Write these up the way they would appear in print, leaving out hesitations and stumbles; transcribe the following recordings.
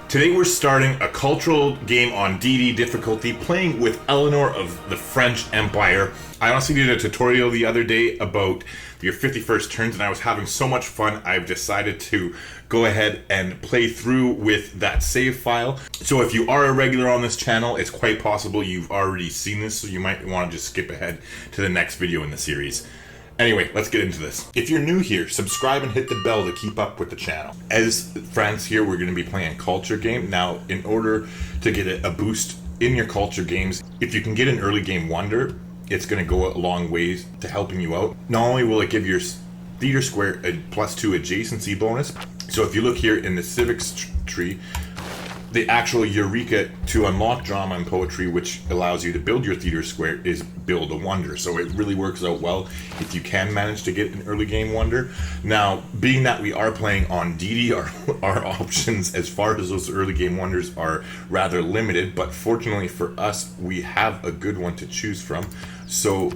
Today we're starting a cultural game on Deity difficulty, playing with Eleanor of the French Empire. I honestly did a tutorial the other day about your 51st turns, and I was having so much fun, I've decided to go ahead and play through with that save file. So if you are a regular on this channel, it's quite possible you've already seen this, so you might want to just skip ahead to the next video in the series. Anyway, let's get into this. If you're new here, subscribe and hit the bell to keep up with the channel. As France here, we're going to be playing a culture game. Now, in order to get a boost in your culture games, if you can get an early game wonder, it's going to go a long ways to helping you out. Not only will it give your theater square a +2 adjacency bonus, so if you look here in the civics tree, the actual Eureka to unlock drama and poetry, which allows you to build your theater square, is build a wonder. So it really works out well if you can manage to get an early game wonder. Now, being that we are playing on Deity, our options as far as those early game wonders are rather limited, but fortunately for us, we have a good one to choose from. So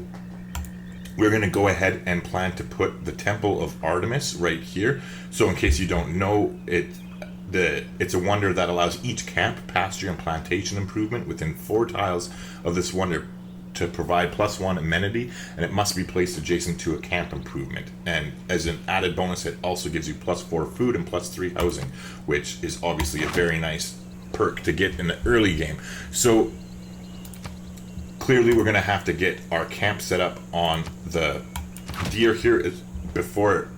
we're going to go ahead and plan to put the Temple of Artemis right here. So in case you don't know, it's a wonder that allows each camp, pasture, and plantation improvement within 4 tiles of this wonder to provide +1 amenity, and it must be placed adjacent to a camp improvement. And as an added bonus, it also gives you +4 food and +3 housing, which is obviously a very nice perk to get in the early game. So clearly we're going to have to get our camp set up on the deer here before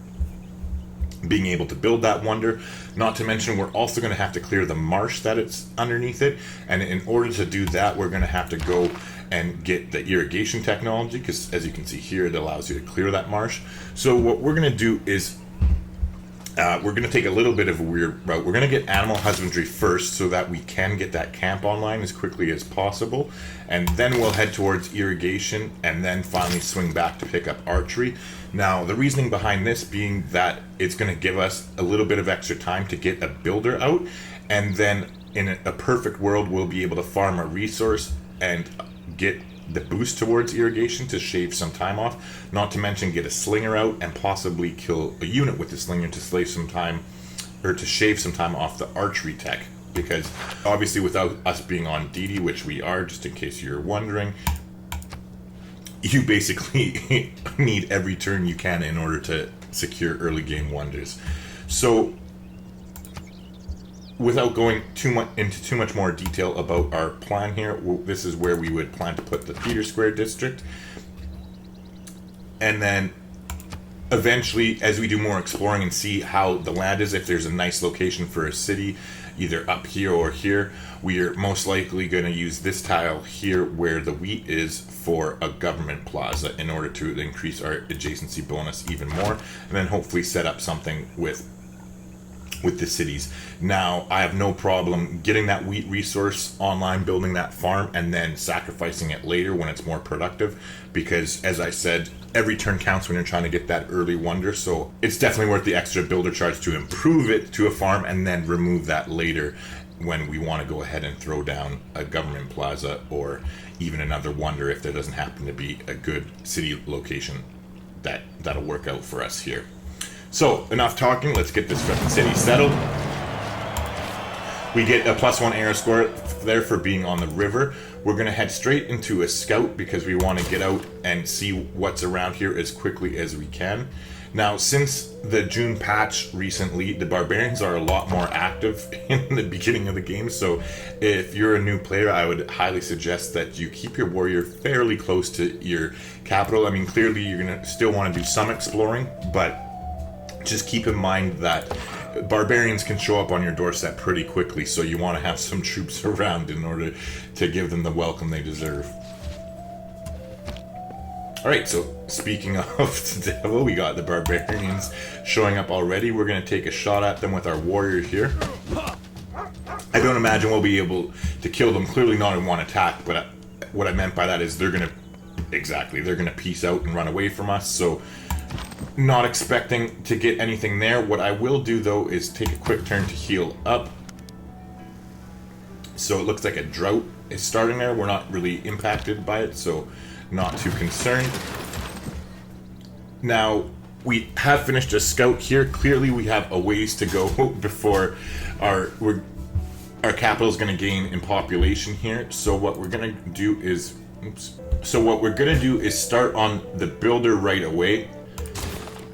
being able to build that wonder. Not to mention, we're also going to have to clear the marsh that it's underneath it, and in order to do that, we're going to have to go and get the irrigation technology, because as you can see here, it allows you to clear that marsh. So what we're going to do is we're going to take a little bit of a weird route. We're going to get animal husbandry first so that we can get that camp online as quickly as possible, and then we'll head towards irrigation and then finally swing back to pick up archery. Now, the reasoning behind this being that it's going to give us a little bit of extra time to get a builder out, and then in a perfect world, we'll be able to farm a resource and get the boost towards irrigation to shave some time off, not to mention get a slinger out and possibly kill a unit with the slinger to save some time, or to shave some time off the archery tech, because obviously without us being on Deity, which we are, just in case you're wondering, you basically need every turn you can in order to secure early game wonders. So without going into too much more detail about our plan here, this is where we would plan to put the theater square district, and then eventually, as we do more exploring and see how the land is, if there's a nice location for a city either up here or here, we are most likely going to use this tile here where the wheat is for a government plaza in order to increase our adjacency bonus even more, and then hopefully set up something with the cities. Now, I have no problem getting that wheat resource online, building that farm, and then sacrificing it later when it's more productive, because as I said, every turn counts when you're trying to get that early wonder, so it's definitely worth the extra builder charge to improve it to a farm and then remove that later when we want to go ahead and throw down a government plaza or even another wonder if there doesn't happen to be a good city location that'll work out for us here. So, enough talking, let's get this fucking city settled. We get a +1 arrow score there for being on the river. We're going to head straight into a scout because we want to get out and see what's around here as quickly as we can. Now, since the June patch recently, the barbarians are a lot more active in the beginning of the game, so if you're a new player, I would highly suggest that you keep your warrior fairly close to your capital. I mean, clearly you're going to still want to do some exploring, but just keep in mind that barbarians can show up on your doorstep pretty quickly, so you want to have some troops around in order to give them the welcome they deserve. Alright, so speaking of the devil, we got the barbarians showing up already. We're going to take a shot at them with our warrior here. I don't imagine we'll be able to kill them, clearly not in one attack, but what I meant by that is they're going to peace out and run away from us, so not expecting to get anything there. What I will do though is take a quick turn to heal up. So it looks like a drought is starting there. We're not really impacted by it, so not too concerned. Now, we have finished a scout here. Clearly we have a ways to go before our capital is going to gain in population here. So what we're going to do is, start on the builder right away.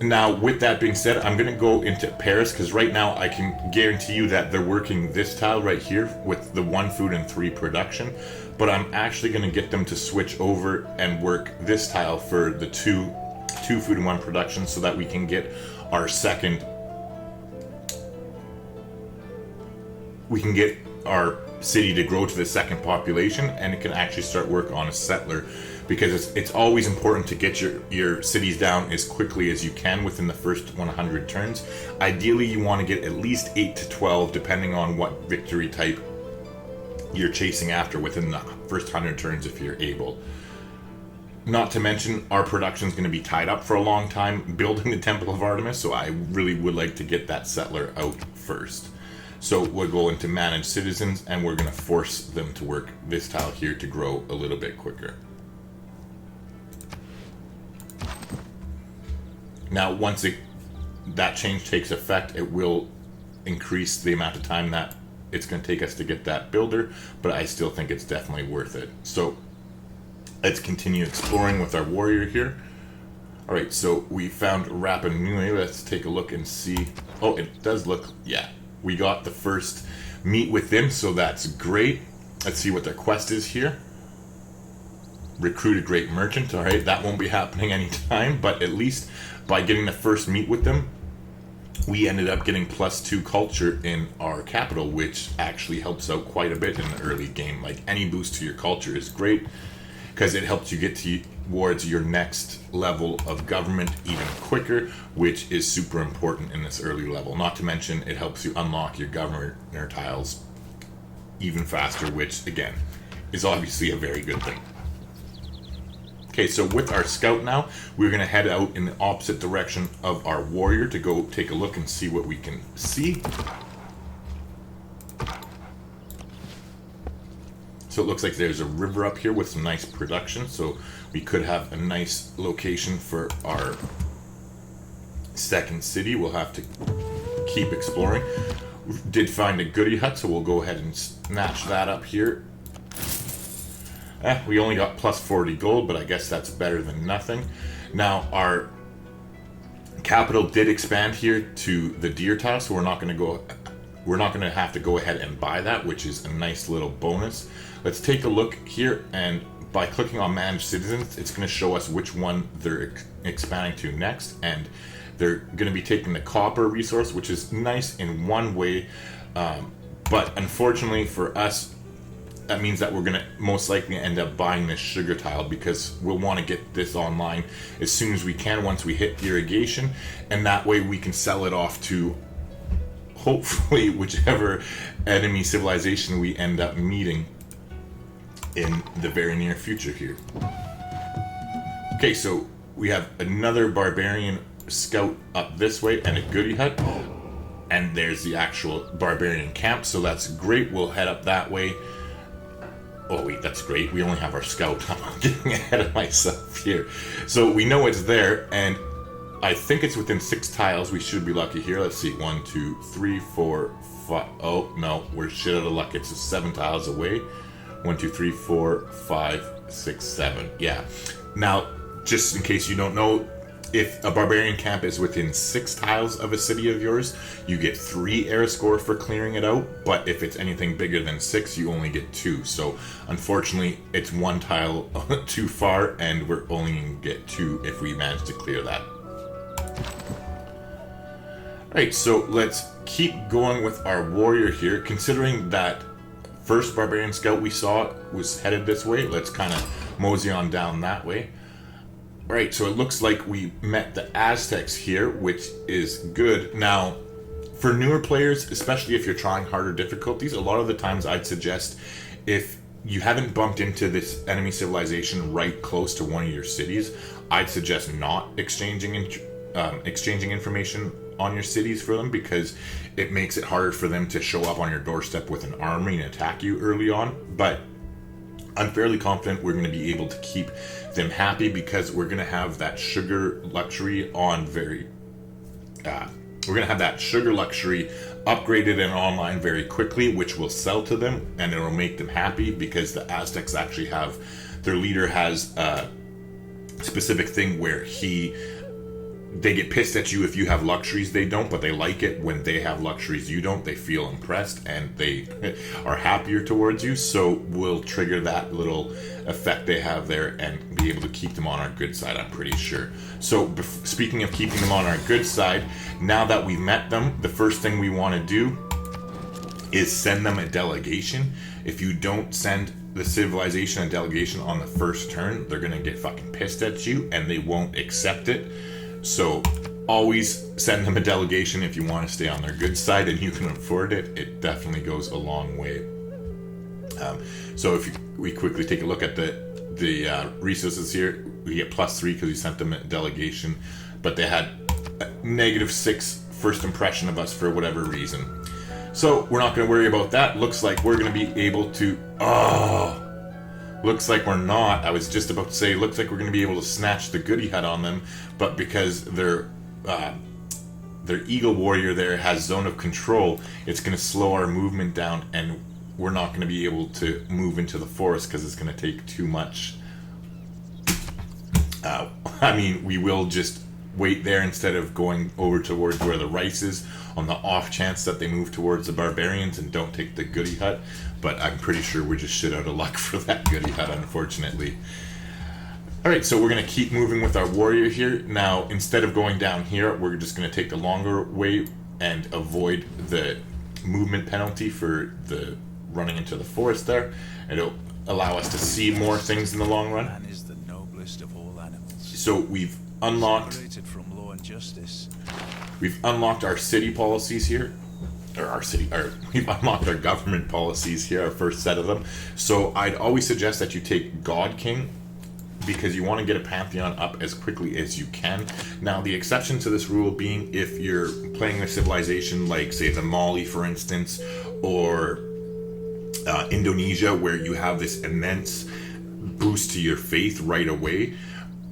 Now, with that being said, I'm going to go into Paris, because right now I can guarantee you that they're working this tile right here with the 1 food and 3 production. But I'm actually going to get them to switch over and work this tile for the 2 food and 1 production, so that we can get our second. We can get our city to grow to the second population, and it can actually start work on a settler. Because it's always important to get your cities down as quickly as you can within the first 100 turns. Ideally, you want to get at least 8 to 12, depending on what victory type you're chasing after within the first 100 turns if you're able. Not to mention, our production is going to be tied up for a long time building the Temple of Artemis, so I really would like to get that settler out first. So we'll go into Manage Citizens, and we're going to force them to work this tile here to grow a little bit quicker. Now, once that change takes effect, it will increase the amount of time that it's going to take us to get that builder, but I still think it's definitely worth it. So let's continue exploring with our warrior here. All right, so we found Rapa Nui. Let's take a look and see. Oh, it does look, yeah. We got the first meet with them, so that's great. Let's see what their quest is here. Recruit a great merchant. All right, that won't be happening anytime, but at least by getting the first meet with them, we ended up getting +2 culture in our capital, which actually helps out quite a bit in the early game. Like, any boost to your culture is great, because it helps you get towards your next level of government even quicker, which is super important in this early level. Not to mention, it helps you unlock your governor tiles even faster, which, again, is obviously a very good thing. Okay, so with our scout now, we're going to head out in the opposite direction of our warrior to go take a look and see what we can see. So it looks like there's a river up here with some nice production, so we could have a nice location for our second city. We'll have to keep exploring. We did find a goodie hut, so we'll go ahead and snatch that up here. We only got +40 gold, but I guess that's better than nothing. Now, our capital did expand here to the deer tile, so we're not going to have to go ahead and buy that, which is a nice little bonus. Let's take a look here, and by clicking on Manage Citizens, it's going to show us which one they're expanding to next, and they're going to be taking the copper resource, which is nice in one way, but unfortunately for us, that means that we're going to most likely end up buying this sugar tile, because we'll want to get this online as soon as we can once we hit irrigation, and that way we can sell it off to hopefully whichever enemy civilization we end up meeting in the very near future here. Okay, so we have another barbarian scout up this way and a goodie hut, and there's the actual barbarian camp, so that's great. We'll head up that way. Oh wait, that's great. We only have our scout. I'm getting ahead of myself here. So we know it's there, and I think it's within 6 tiles. We should be lucky here. Let's see. 1, 2, 3, 4, 5. Oh, no. We're shit out of luck. It's 7 tiles away. 1, 2, 3, 4, 5, 6, 7. Yeah. Now, just in case you don't know, if a barbarian camp is within 6 tiles of a city of yours, you get 3 era score for clearing it out, but if it's anything bigger than 6, you only get 2. So unfortunately, it's 1 tile too far, and we're only going to get 2 if we manage to clear that. Alright, so let's keep going with our warrior here. Considering that first barbarian scout we saw was headed this way, let's kind of mosey on down that way. Alright, so it looks like we met the Aztecs here, which is good. Now, for newer players, especially if you're trying harder difficulties, a lot of the times I'd suggest, if you haven't bumped into this enemy civilization right close to one of your cities, I'd suggest not exchanging information on your cities for them, because it makes it harder for them to show up on your doorstep with an army and attack you early on. But I'm fairly confident we're going to be able to keep them happy, because we're going to have that sugar luxury on very We're going to have that sugar luxury upgraded and online very quickly, which will sell to them, and it will make them happy because the Aztecs actually have, their leader has a specific thing where they get pissed at you if you have luxuries they don't, but they like it when they have luxuries you don't. They feel impressed and they are happier towards you. So we'll trigger that little effect they have there and be able to keep them on our good side, I'm pretty sure. So speaking of keeping them on our good side, now that we've met them, the first thing we want to do is send them a delegation. If you don't send the civilization a delegation on the first turn, they're going to get fucking pissed at you and they won't accept it. So always send them a delegation if you want to stay on their good side and you can afford it. It definitely goes a long way. So if we quickly take a look at the resources here, we get +3 because we sent them a delegation, but they had a -6 first impression of us for whatever reason. So we're not going to worry about that. Looks like we're going to be able to... Looks like we're not. I was just about to say, looks like we're going to be able to snatch the goody hut on them, but because their eagle warrior there has zone of control, it's going to slow our movement down, and we're not going to be able to move into the forest because it's going to take too much. I mean, we will just wait there instead of going over towards where the rice is, on the off chance that they move towards the barbarians and don't take the goody hut. But I'm pretty sure we're just shit out of luck for that goody hut, unfortunately. Alright, so we're going to keep moving with our warrior here. Now, instead of going down here, we're just going to take the longer way and avoid the movement penalty for the running into the forest there. It'll allow us to see more things in the long run. Man is the noblest of all animals. So we've unlocked... Separated from law and justice. We've unlocked our city policies here. We've unlocked our government policies here, our first set of them. So I'd always suggest that you take God King, because you want to get a pantheon up as quickly as you can. Now, the exception to this rule being if you're playing a civilization like, say, the Mali, for instance, or Indonesia, where you have this immense boost to your faith right away.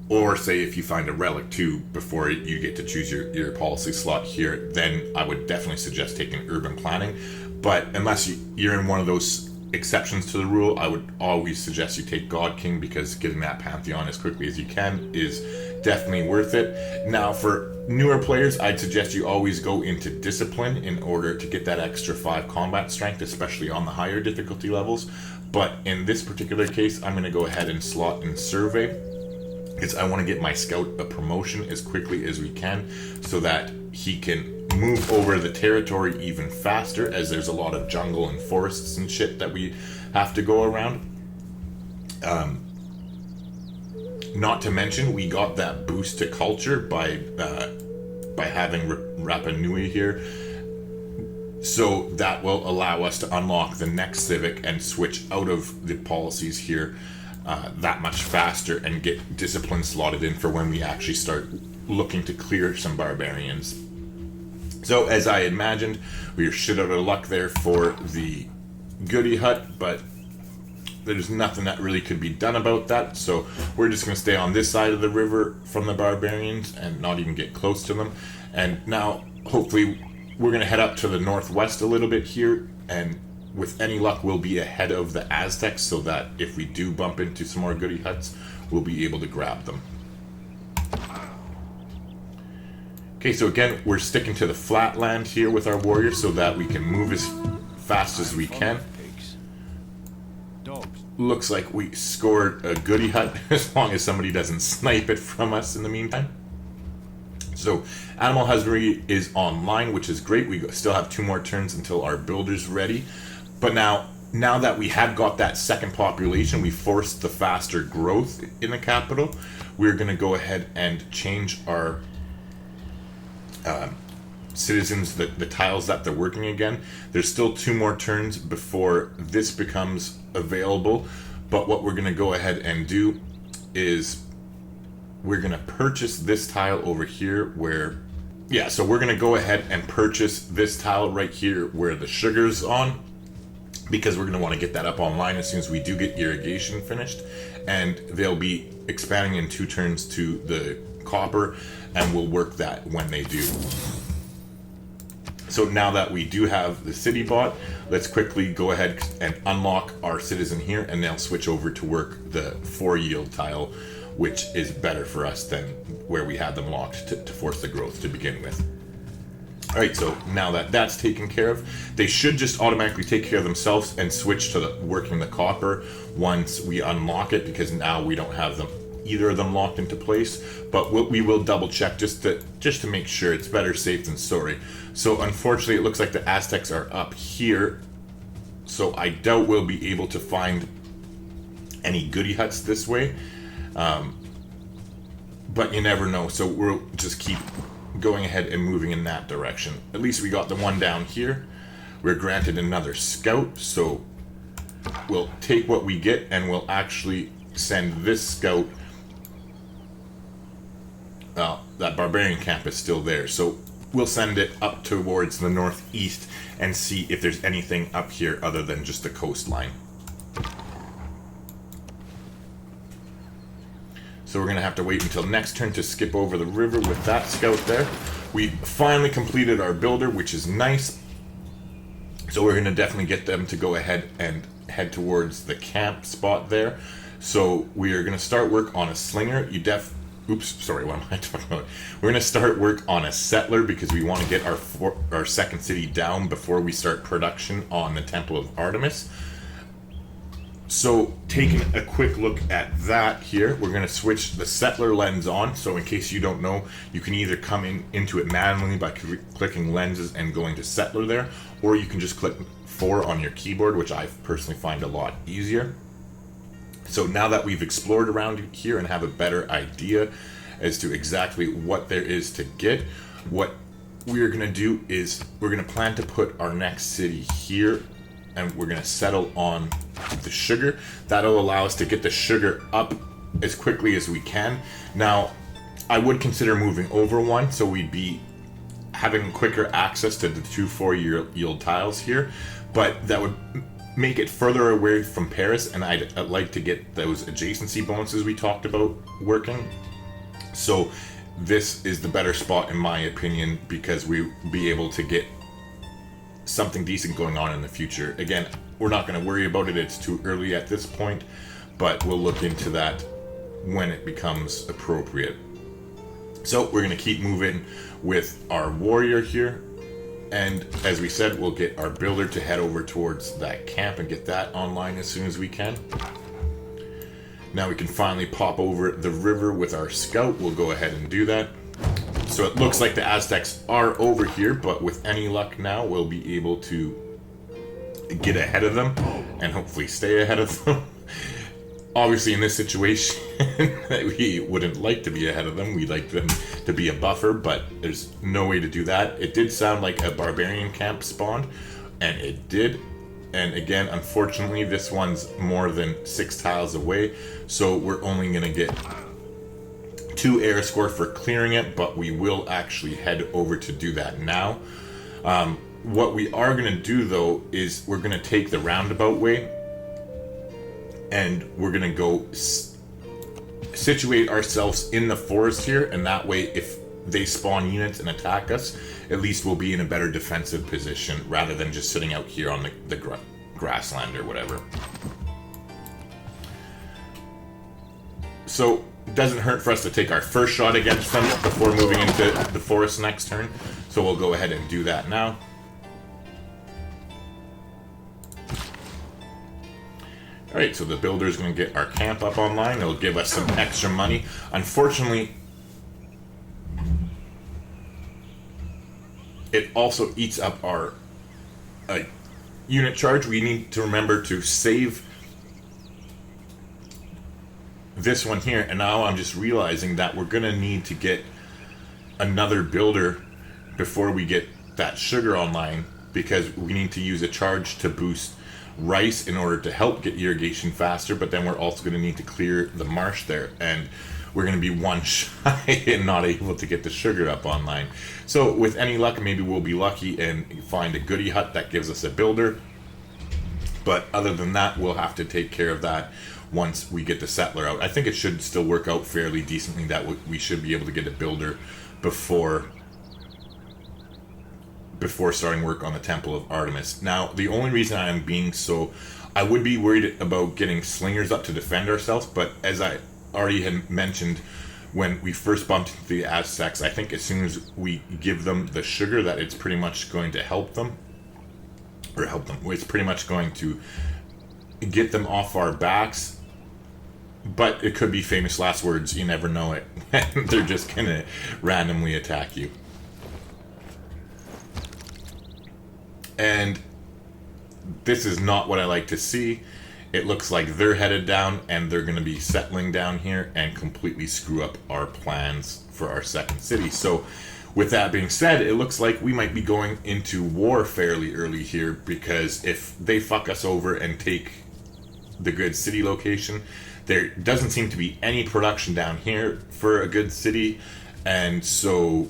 Or say if you find a relic too before you get to choose your policy slot here, then I would definitely suggest taking urban planning. But unless you're in one of those exceptions to the rule, I would always suggest you take God King, because getting that pantheon as quickly as you can is definitely worth it. Now for newer players, I'd suggest you always go into discipline in order to get that extra 5 combat strength, especially on the higher difficulty levels. But in this particular case, I'm going to go ahead and slot in survey, because I want to get my scout a promotion as quickly as we can so that he can move over the territory even faster, as there's a lot of jungle and forests and shit that we have to go around. Not to mention, we got that boost to culture by having Rapa Nui here. So that will allow us to unlock the next civic and switch out of the policies here that much faster and get discipline slotted in for when we actually start looking to clear some barbarians. So as I imagined, we are shit out of luck there for the goody hut, but there's nothing that really could be done about that. So we're just going to stay on this side of the river from the barbarians and not even get close to them. And now hopefully we're going to head up to the northwest a little bit here, and with any luck, we'll be ahead of the Aztecs, so that if we do bump into some more goody huts, we'll be able to grab them. Okay, so again, we're sticking to the flatland here with our warriors so that we can move as fast as we can. Looks like we scored a goody hut, as long as somebody doesn't snipe it from us in the meantime. So animal husbandry is online, which is great. We still have 2 more turns until our builder's ready. But now that we have got that second population, we forced the faster growth in the capital, we're going to go ahead and change our citizens, the tiles that they're working again. There's still 2 more turns before this becomes available, but what we're going to go ahead and do is we're going to purchase this tile over here so we're going to go ahead and purchase this tile right here where the sugar's on, because we're going to want to get that up online as soon as we do get irrigation finished, and they'll be expanding in 2 turns to the copper, and we'll work that when they do. So now that we do have the city bought, let's quickly go ahead and unlock our citizen here, and they'll switch over to work the 4 yield tile, which is better for us than where we had them locked to force the growth to begin with. Alright, so now that that's taken care of, they should just automatically take care of themselves and switch to working the copper once we unlock it, because now we don't have them either of them locked into place. But we will double check just to make sure. It's better safe than sorry. So unfortunately, it looks like the Aztecs are up here, so I doubt we'll be able to find any goody huts this way, but you never know. So we'll just keep going ahead and moving in that direction. At least we got the one down here. We're granted another scout, so we'll take what we get, and we'll actually send this scout. Well, that barbarian camp is still there, so we'll send it up towards the northeast and see if there's anything up here other than just the coastline. So we're going to have to wait until next turn to skip over the river with that scout there. We finally completed our builder, which is nice. So we're going to definitely get them to go ahead and head towards the camp spot there. So we are going to start work on a slinger. Oops, sorry, what am I talking about? We're going to start work on a settler because we want to get our second city down before we start production on the Temple of Artemis. So taking a quick look at that here, we're going to switch the settler lens on. So in case you don't know, you can either come into it manually by clicking lenses and going to settler there, or you can just click 4 on your keyboard, which I personally find a lot easier. So now that we've explored around here and have a better idea as to exactly what there is to get, what we're going to do is we're going to plan to put our next city here, and we're going to settle on the sugar. That'll allow us to get the sugar up as quickly as we can. Now, I would consider moving over one, so we'd be having quicker access to the 2 4-yield tiles here, but that would make it further away from Paris, and I'd like to get those adjacency bonuses we talked about working. So this is the better spot in my opinion, because we'll be able to get something decent going on in the future. Again, we're not going to worry about it, it's too early at this point, but we'll look into that when it becomes appropriate. So we're going to keep moving with our warrior here. And as we said, we'll get our builder to head over towards that camp and get that online as soon as we can. Now we can finally pop over the river with our scout. We'll go ahead and do that. So it looks like the Aztecs are over here, but with any luck now, we'll be able to get ahead of them and hopefully stay ahead of them. Obviously, in this situation, we wouldn't like to be ahead of them. We'd like them to be a buffer, but there's no way to do that. It did sound like a barbarian camp spawned, and it did. And again, unfortunately, this one's more than 6 tiles away, so we're only going to get 2 air score for clearing it, but we will actually head over to do that now. What we are going to do, though, is we're going to take the roundabout way, and we're going to go situate ourselves in the forest here, and that way if they spawn units and attack us, at least we'll be in a better defensive position rather than just sitting out here on the grassland or whatever. So it doesn't hurt for us to take our first shot against them before moving into the forest next turn, so we'll go ahead and do that now. Alright, so the builder is going to get our camp up online. It'll give us some extra money. Unfortunately, it also eats up our unit charge. We need to remember to save this one here. And now I'm just realizing that we're going to need to get another builder before we get that sugar online, because we need to use a charge to boost rice in order to help get irrigation faster, but then we're also going to need to clear the marsh there, and we're going to be one shy and not able to get the sugar up online. So with any luck, maybe we'll be lucky and find a goody hut that gives us a builder, but other than that, we'll have to take care of that once we get the settler out. I think it should still work out fairly decently that we should be able to get a builder before before starting work on the Temple of Artemis. Now, the only reason I am being so... I would be worried about getting slingers up to defend ourselves, but as I already had mentioned when we first bumped into the Aztecs, I think as soon as we give them the sugar, that it's pretty much going to help them. Or help them. It's pretty much going to get them off our backs. But it could be famous last words, you never know it. They're just going to randomly attack you. And this is not what I like to see. It looks like they're headed down and they're going to be settling down here and completely screw up our plans for our second city. So with that being said, it looks like we might be going into war fairly early here, because if they fuck us over and take the good city location, there doesn't seem to be any production down here for a good city, and so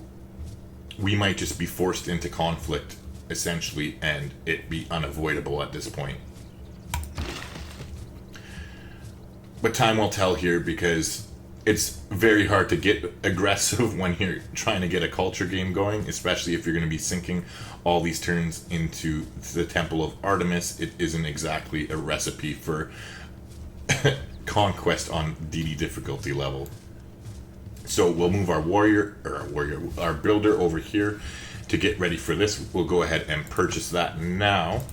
we might just be forced into conflict essentially, and it be unavoidable at this point. But time will tell here, because it's very hard to get aggressive when you're trying to get a culture game going, especially if you're going to be sinking all these turns into the Temple of Artemis. It isn't exactly a recipe for conquest on DD difficulty level. So we'll move our our builder over here to get ready for this. We'll go ahead and purchase that now.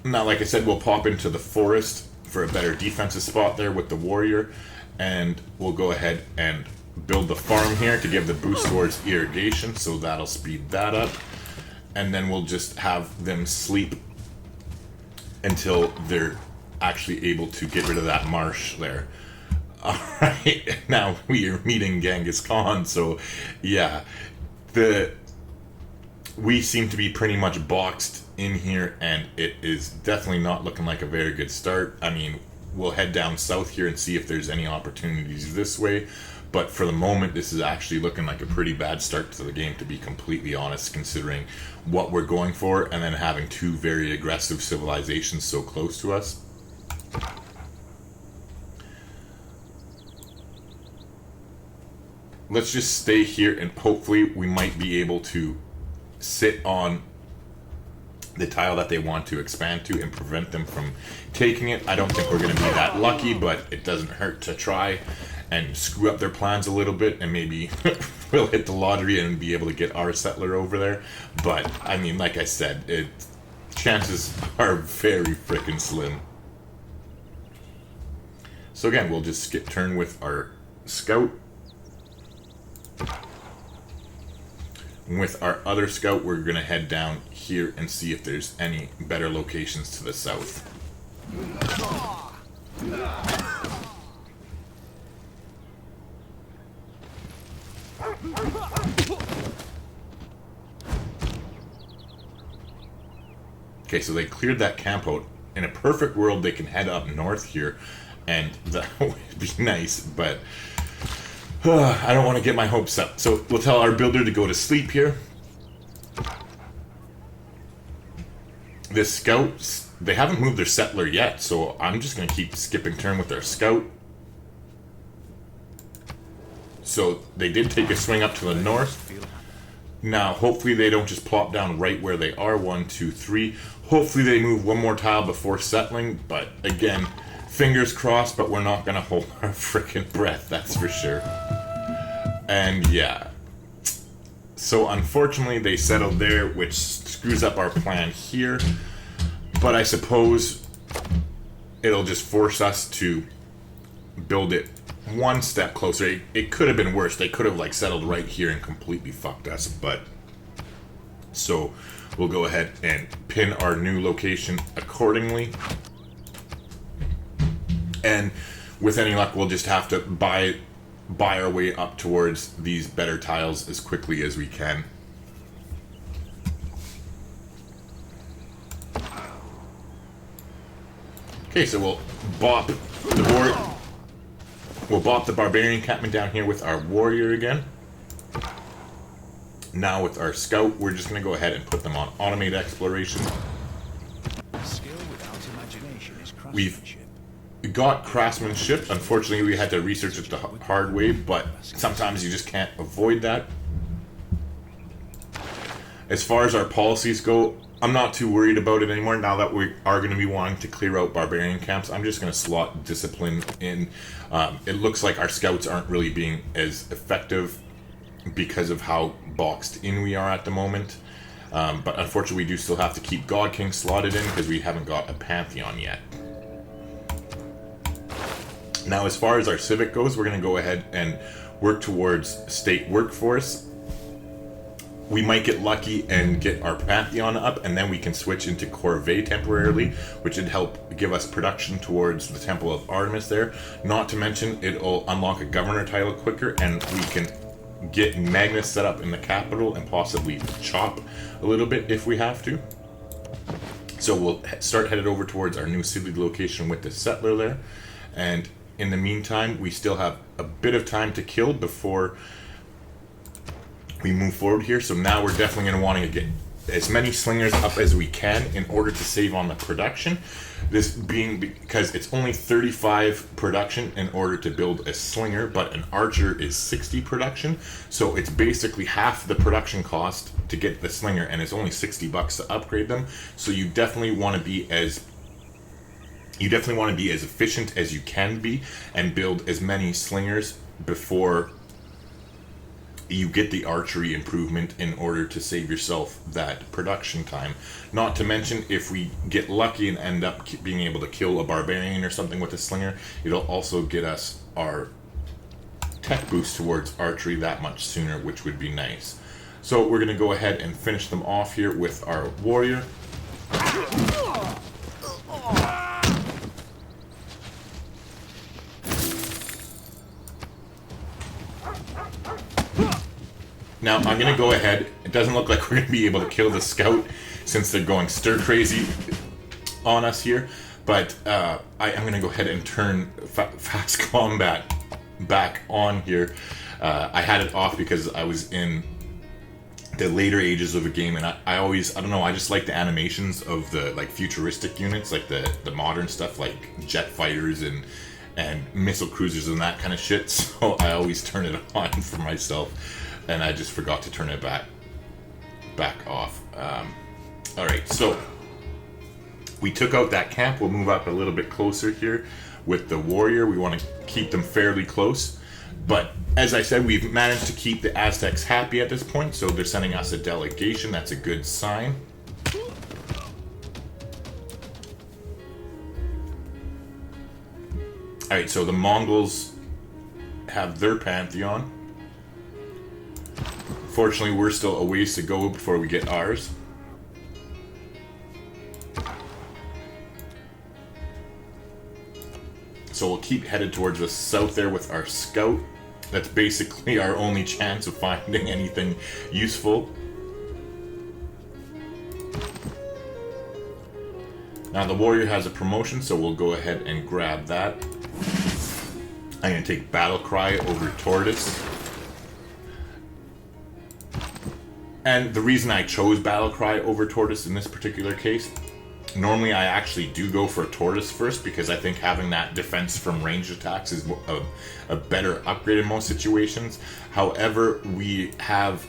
Now, like I said, we'll pop into the forest for a better defensive spot there with the warrior, and we'll go ahead and build the farm here to give the boost towards irrigation, so that'll speed that up. And then we'll just have them sleep until they're actually able to get rid of that marsh there. Alright, now we are meeting Genghis Khan, so yeah, we seem to be pretty much boxed in here, and it is definitely not looking like a very good start. I mean, we'll head down south here and see if there's any opportunities this way, but for the moment this is actually looking like a pretty bad start to the game, to be completely honest, considering what we're going for and then having two very aggressive civilizations so close to us. Let's just stay here, and hopefully we might be able to sit on the tile that they want to expand to and prevent them from taking it. I don't think we're going to be that lucky, but it doesn't hurt to try and screw up their plans a little bit, and maybe we'll hit the lottery and be able to get our settler over there. But I mean, like I said, chances are very freaking slim. So again, we'll just skip turn with our scout. With our other scout, we're going to head down here and see if there's any better locations to the south. Okay, so they cleared that camp out. In a perfect world, they can head up north here, and that would be nice, but I don't want to get my hopes up. So we'll tell our builder to go to sleep here. This scout, they haven't moved their settler yet, so I'm just going to keep skipping turn with their scout. So they did take a swing up to the north. Now, hopefully they don't just plop down right where they are. 1, 2, 3. Hopefully they move one more tile before settling, but again, fingers crossed, but we're not going to hold our freaking breath, that's for sure. And yeah. So unfortunately they settled there, which screws up our plan here. But I suppose it'll just force us to build it one step closer. It could have been worse. They could have like settled right here and completely fucked us, but so we'll go ahead and pin our new location accordingly. And with any luck, we'll just have to buy our way up towards these better tiles as quickly as we can. Okay, so we'll bop the barbarian encampment down here with our warrior again. Now with our scout, we're just going to go ahead and put them on automate exploration. Skill without imagination is craftsmanship. got craftsmanship. Unfortunately, we had to research it the hard way, but sometimes you just can't avoid that. As far as our policies go, I'm not too worried about it anymore now that we are going to be wanting to clear out barbarian camps. I'm just going to slot discipline in. It looks like our scouts aren't really being as effective because of how boxed in we are at the moment. But unfortunately, we do still have to keep God King slotted in because we haven't got a Pantheon yet. Now, as far as our civic goes, we're going to go ahead and work towards state workforce. We might get lucky and get our Pantheon up, and then we can switch into Corvée temporarily, which would help give us production towards the Temple of Artemis there. Not to mention, it'll unlock a governor title quicker, and we can get Magnus set up in the capital and possibly chop a little bit if we have to. So we'll start headed over towards our new city location with the settler there. And in the meantime, we still have a bit of time to kill before we move forward here. So now we're definitely going to want to get as many slingers up as we can in order to save on the production. This being because it's only 35 production in order to build a slinger, but an archer is 60 production. So it's basically half the production cost to get the slinger, and it's only $60 to upgrade them. So you definitely want to be as efficient as you can be and build as many slingers before you get the archery improvement in order to save yourself that production time. Not to mention, if we get lucky and end up being able to kill a barbarian or something with a slinger, it'll also get us our tech boost towards archery that much sooner, which would be nice. So we're going to go ahead and finish them off here with our warrior. Now, I'm going to go ahead. It doesn't look like we're going to be able to kill the scout since they're going stir crazy on us here. But I am going to go ahead and turn fast combat back on here. I had it off because I was in the later ages of the game, and I don't know, I just like the animations of the like futuristic units, like the modern stuff like jet fighters and missile cruisers and that kind of shit. So I always turn it on for myself. And I just forgot to turn it back off. Alright, so we took out that camp. We'll move up a little bit closer here with the warrior. We want to keep them fairly close. But as I said, we've managed to keep the Aztecs happy at this point, so they're sending us a delegation. That's a good sign. Alright, so the Mongols have their Pantheon. Fortunately, we're still a ways to go before we get ours. So we'll keep headed towards the south there with our scout. That's basically our only chance of finding anything useful. Now the warrior has a promotion, so we'll go ahead and grab that. I'm going to take Battle Cry over Tortoise. And the reason I chose Battle Cry over Tortoise in this particular case, normally I actually do go for a Tortoise first because I think having that defense from ranged attacks is a better upgrade in most situations. However, we have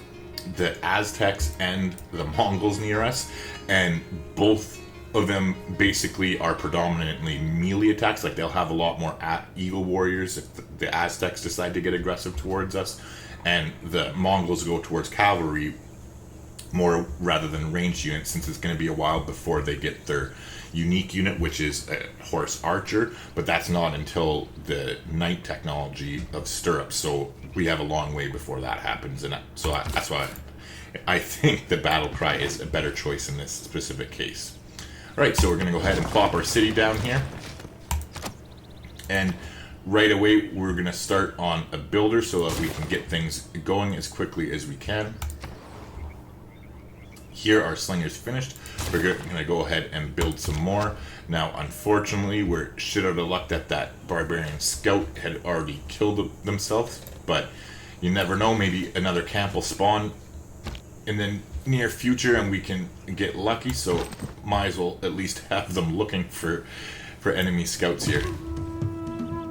the Aztecs and the Mongols near us, and both of them basically are predominantly melee attacks. Like, they'll have a lot more Eagle Warriors if the Aztecs decide to get aggressive towards us, and the Mongols go towards cavalry more rather than ranged units, since it's going to be a while before they get their unique unit, which is a horse archer, but that's not until the knight technology of stirrups, so we have a long way before that happens, and so that's why I think the Battle Cry is a better choice in this specific case. Alright, so we're going to go ahead and plop our city down here, and right away we're going to start on a builder so that we can get things going as quickly as we can. Here our slinger's finished. We're going to go ahead and build some more. Now, unfortunately, we're shit out of luck that barbarian scout had already killed themselves, but you never know, maybe another camp will spawn in the near future and we can get lucky, so might as well at least have them looking for for enemy scouts here.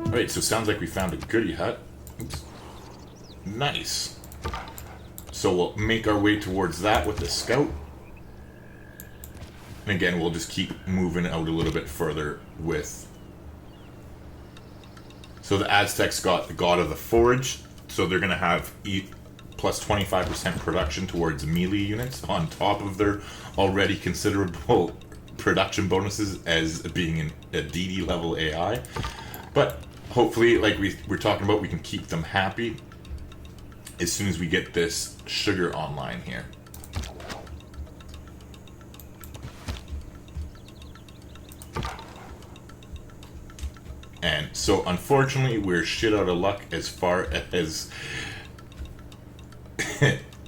Alright, so sounds like we found a goodie hut. Oops. Nice. So we'll make our way towards that with the scout. And again, we'll just keep moving out a little bit further with... So the Aztecs got the God of the Forge, so they're going to have plus 25% production towards melee units on top of their already considerable production bonuses as being a DD level AI. But hopefully, like we're talking about, we can keep them happy as soon as we get this sugar online here. And so, unfortunately, we're shit out of luck as far as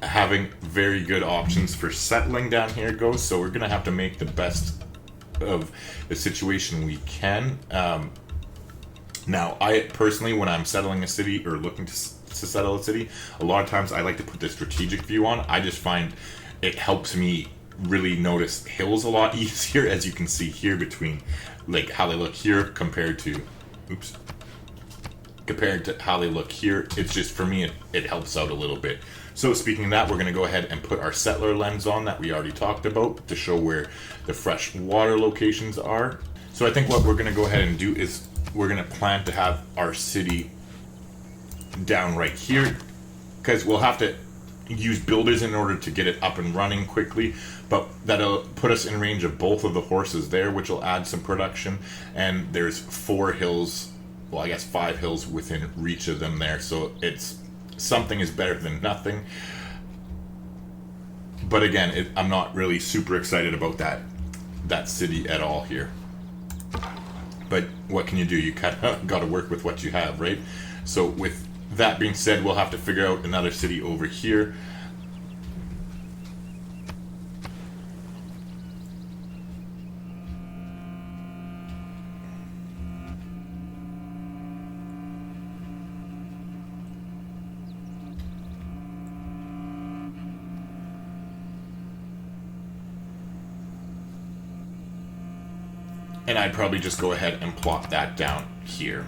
having very good options for settling down here goes. So we're going to have to make the best of the situation we can. Now, I personally, when I'm settling a city or looking to settle a city, a lot of times I like to put the strategic view on. I just find it helps me really notice hills a lot easier, as you can see here, between like how they look here compared to how they look here. It's just, for me, it helps out a little bit. So speaking of that, we're going to go ahead and put our settler lens on that we already talked about to show where the fresh water locations are. So I think what we're going to go ahead and do is we're going to plan to have our city down right here, because we'll have to use builders in order to get it up and running quickly, but that'll put us in range of both of the horses there, which will add some production. And there's 4 hills, well, I guess 5 hills within reach of them there, so it's something is better than nothing. But again, I'm not really super excited about that city at all here. But what can you do? You kind of got to work with what you have, right? So with that being said, we'll have to figure out another city over here. And I'd probably just go ahead and plop that down here.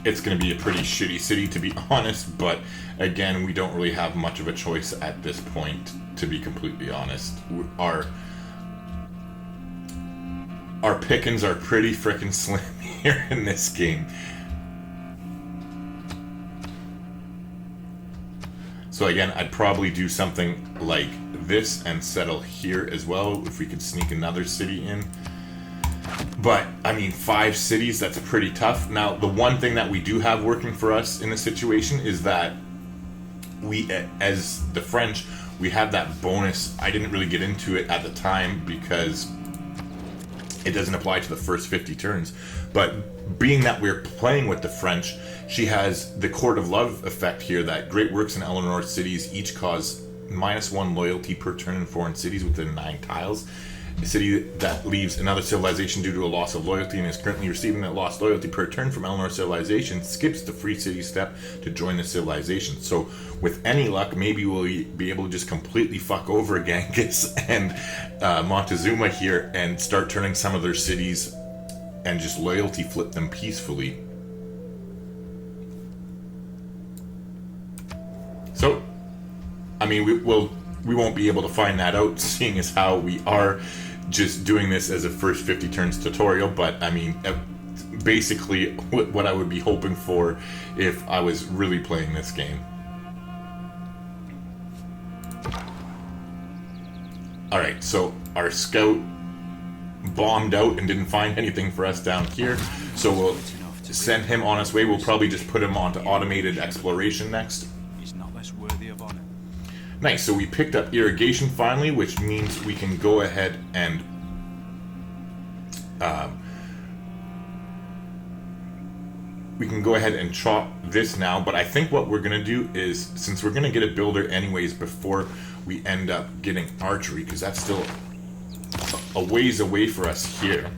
It's going to be a pretty shitty city, to be honest, but again, we don't really have much of a choice at this point, to be completely honest. Our pickings are pretty frickin' slim here in this game. So again, I'd probably do something like this and settle here as well, if we could sneak another city in. But, I mean, 5 cities, that's pretty tough. Now, the one thing that we do have working for us in this situation is that we, as the French, we have that bonus. I didn't really get into it at the time because it doesn't apply to the first 50 turns. But being that we're playing with the French, she has the Court of Love effect here, that great works in Eleanor cities each cause -1 loyalty per turn in foreign cities within 9 tiles. A city that leaves another civilization due to a loss of loyalty and is currently receiving that lost loyalty per turn from Eleanor civilization skips the free city step to join the civilization. So with any luck, maybe we'll be able to just completely fuck over Genghis and Montezuma here and start turning some of their cities and just loyalty flip them peacefully. So, I mean, we won't be able to find that out, seeing as how we are just doing this as a first 50 turns tutorial. But I mean, basically what I would be hoping for if I was really playing this game. Alright, so our scout bombed out and didn't find anything for us down here, so we'll send him on his way. We'll probably just put him onto automated exploration next. He's not less worthy of honor. Nice, so we picked up irrigation finally, which means we can go ahead and chop this now. But I think what we're going to do is, since we're going to get a builder anyways before we end up getting archery, because that's still a ways away for us here,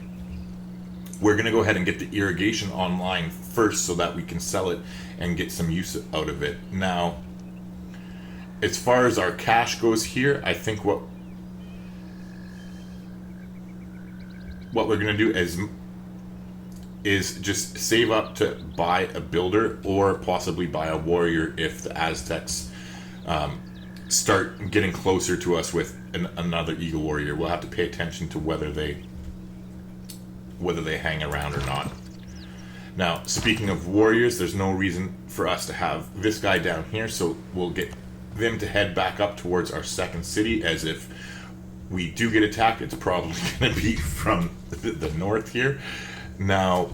we're going to go ahead and get the irrigation online first so that we can sell it and get some use out of it. Now, as far as our cash goes here, I think what we're going to do is just save up to buy a builder or possibly buy a warrior if the Aztecs start getting closer to us with another eagle warrior. We'll have to pay attention to whether they hang around or not. Now, speaking of warriors, there's no reason for us to have this guy down here, so we'll get them to head back up towards our second city, as if we do get attacked, it's probably going to be from the north here. Now,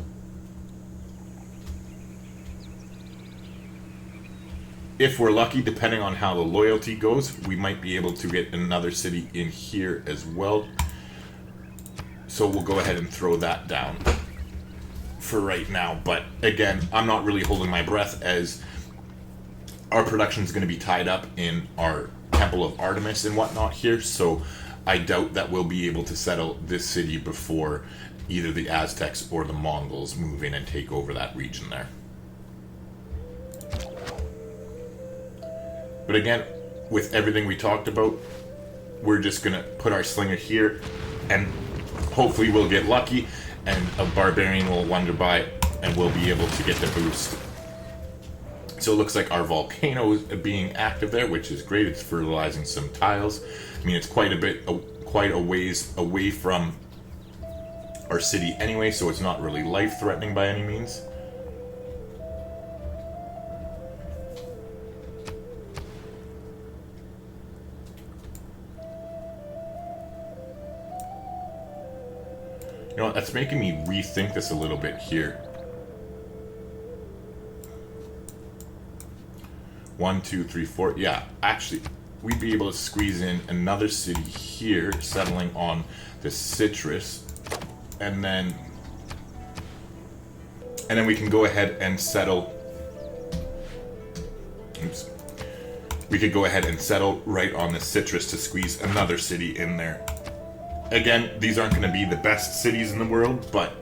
if we're lucky, depending on how the loyalty goes, we might be able to get another city in here as well. So we'll go ahead and throw that down for right now. But again, I'm not really holding my breath, as our production is going to be tied up in our Temple of Artemis and whatnot here. So I doubt that we'll be able to settle this city before either the Aztecs or the Mongols move in and take over that region there. But again, with everything we talked about, we're just going to put our slinger here, and hopefully we'll get lucky, and a barbarian will wander by, and we'll be able to get the boost. So it looks like our volcano is being active there, which is great. It's fertilizing some tiles. I mean, it's quite a ways away from our city anyway, so it's not really life-threatening by any means. You know what, that's making me rethink this a little bit here. 1, 2, 3, 4. Yeah, actually, we'd be able to squeeze in another city here, settling on the citrus, and then we can go ahead and settle. Oops. We could go ahead and settle right on the citrus to squeeze another city in there. Again, these aren't going to be the best cities in the world, but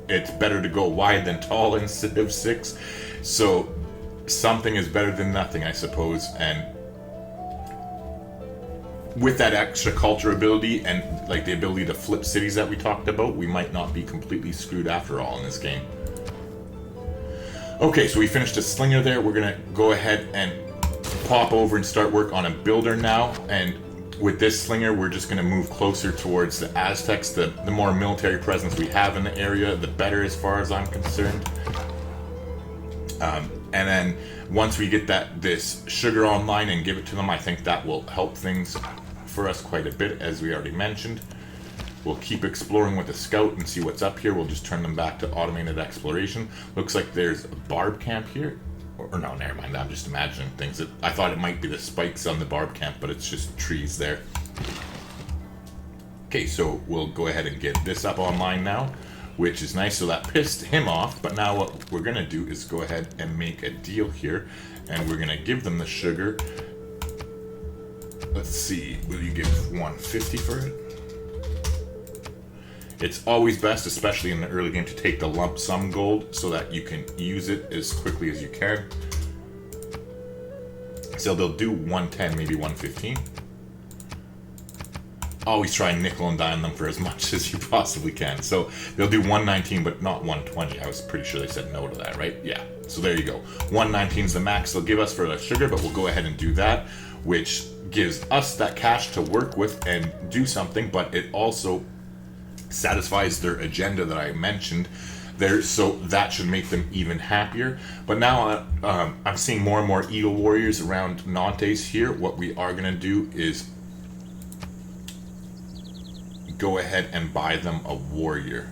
it's better to go wide than tall instead of 6. So something is better than nothing, I suppose. And with that extra culture ability and like the ability to flip cities that we talked about, we might not be completely screwed after all in this game. Okay, so we finished a slinger there. We're going to go ahead and pop over and start work on a builder now. And with this slinger, we're just going to move closer towards the Aztecs. The more military presence we have in the area, the better as far as I'm concerned. And then once we get this sugar online and give it to them, I think that will help things for us quite a bit, as we already mentioned. We'll keep exploring with the scout and see what's up here. We'll just turn them back to automated exploration. Looks like there's a barb camp here. Or no, never mind. I'm just imagining things. I thought it might be the spikes on the barb camp, but it's just trees there. Okay, so we'll go ahead and get this up online now, which is nice. So that pissed him off. But now what we're going to do is go ahead and make a deal here. And we're going to give them the sugar. Let's see. Will you give 150 for it? It's always best, especially in the early game, to take the lump sum gold so that you can use it as quickly as you can. So they'll do 110, maybe 115. Always try and nickel and dime them for as much as you possibly can. So they'll do 119, but not 120. I was pretty sure they said no to that, right? Yeah. So there you go. 119 is the max they'll give us for the sugar, but we'll go ahead and do that, which gives us that cash to work with and do something, but it also satisfies their agenda that I mentioned there, so that should make them even happier. But now I'm seeing more and more eagle warriors around Nantes here. What we are going to do is go ahead and buy them a warrior.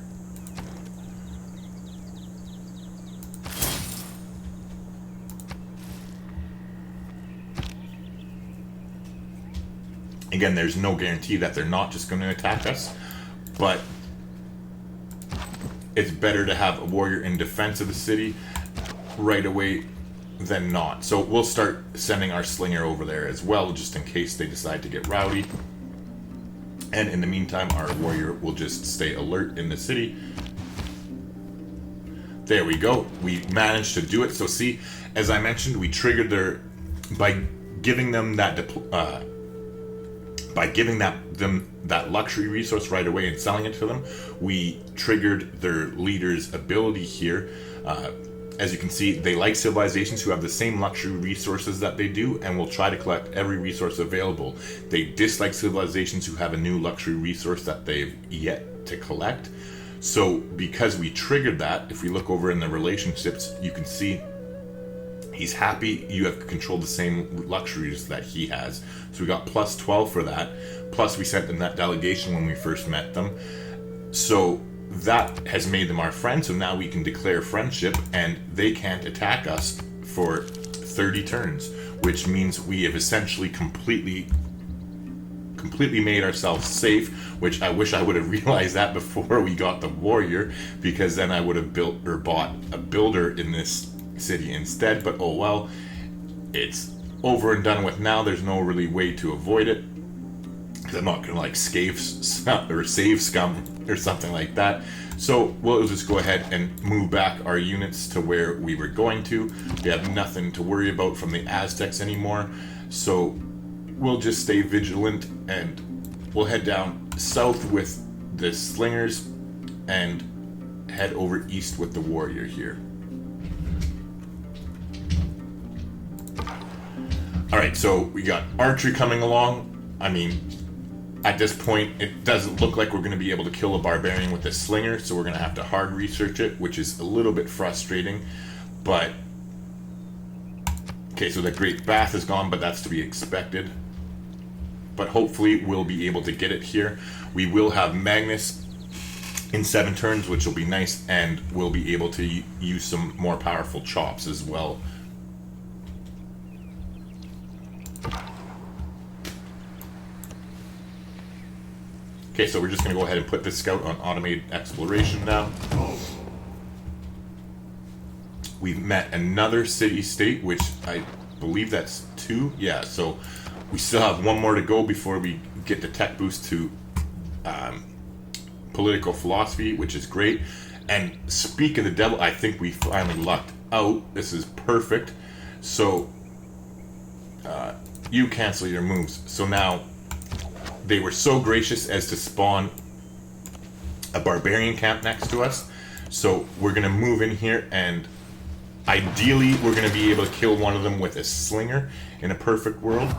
Again, there's no guarantee that they're not just going to attack us, but it's better to have a warrior in defense of the city right away than not. So we'll start sending our slinger over there as well, just in case they decide to get rowdy. And in the meantime, our warrior will just stay alert in the city. There we go. We managed to do it. So see, as I mentioned, we triggered by giving them that by giving them that luxury resource right away and selling it to them, we triggered their leader's ability here. As you can see, they like civilizations who have the same luxury resources that they do and will try to collect every resource available. They dislike civilizations who have a new luxury resource that they've yet to collect. So because we triggered that, if we look over in the relationships, you can see he's happy you have controlled the same luxuries that he has. So we got plus 12 for that. Plus we sent them that delegation when we first met them. So that has made them our friends. So now we can declare friendship and they can't attack us for 30 turns, which means we have essentially completely made ourselves safe, which I wish I would have realized that before we got the warrior, because then I would have built or bought a builder in this city instead. But oh well, it's over and done with now. There's no really way to avoid it, because I'm not gonna like save scum or something like that. So we'll just go ahead and move back our units to where we were going to. We have nothing to worry about from the Aztecs anymore, so we'll just stay vigilant and we'll head down south with the slingers and head over east with the warrior here. Alright, so we got archery coming along. I mean, at this point, it doesn't look like we're going to be able to kill a barbarian with a slinger, so we're going to have to hard research it, which is a little bit frustrating. But, okay, so the Great Bath is gone, but that's to be expected. But hopefully we'll be able to get it here. We will have Magnus in 7 turns, which will be nice, and we'll be able to use some more powerful chops as well. Okay, so we're just going to go ahead and put this scout on automated exploration now. We've met another city-state, which I believe that's 2. Yeah, so we still have 1 more to go before we get the tech boost to political philosophy, which is great. And speak of the devil, I think we finally lucked out. This is perfect. So you cancel your moves. So now they were so gracious as to spawn a barbarian camp next to us. So we're going to move in here, and ideally we're going to be able to kill one of them with a slinger in a perfect world.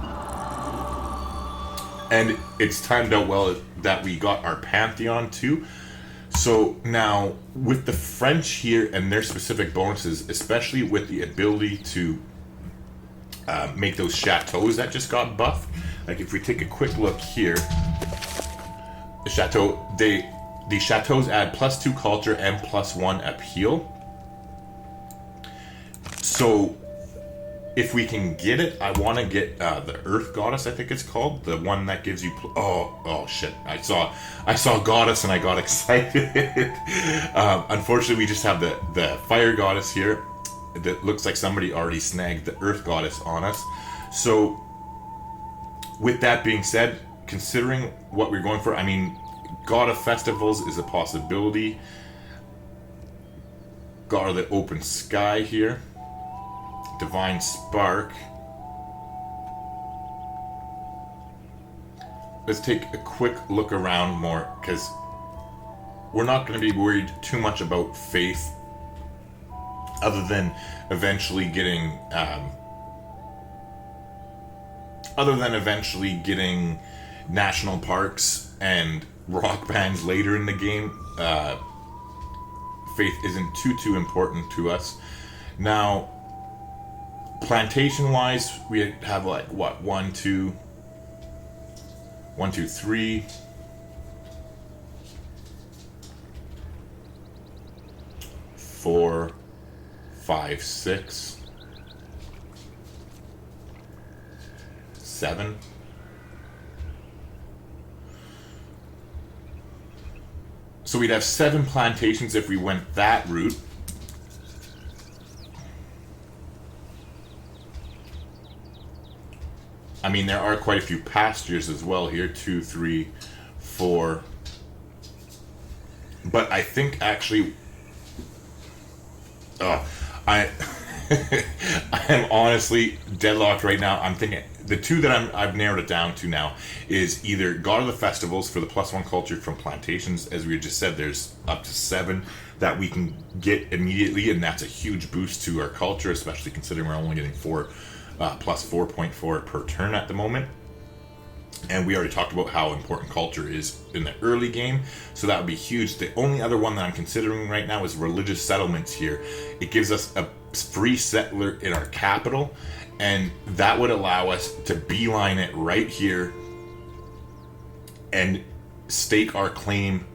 And it's timed out well that we got our Pantheon too. So now with the French here and their specific bonuses, especially with the ability to make those chateaus that just got buffed. Like if we take a quick look here, the chateaus add +2 culture and +1 appeal. So if we can get it, I want to get the Earth Goddess, I think it's called, the one that gives you oh shit, I saw Goddess and I got excited. Unfortunately we just have the Fire Goddess here. That looks like somebody already snagged the Earth Goddess on us. So with that being said, considering what we're going for, I mean, God of Festivals is a possibility. God of the Open Sky here. Divine Spark. Let's take a quick look around more, because we're not going to be worried too much about faith, other than eventually getting national parks and rock bands later in the game. Faith isn't too important to us. Now, plantation wise, we have like what, 1, 2, 3, 4, 5, 6, 7. So we'd have 7 plantations if we went that route. I mean, there are quite a few pastures as well here. 2, 3, 4. But I think actually, I am honestly deadlocked right now. I'm thinking the two that I've narrowed it down to now is either God of the Festivals for the +1 culture from plantations. As we just said, there's up to 7 that we can get immediately, and that's a huge boost to our culture, especially considering we're only getting 4 plus 4.4 per turn at the moment. And we already talked about how important culture is in the early game, so that would be huge. The only other one that I'm considering right now is religious settlements here. It gives us a free settler in our capital, and that would allow us to beeline it right here and stake our claim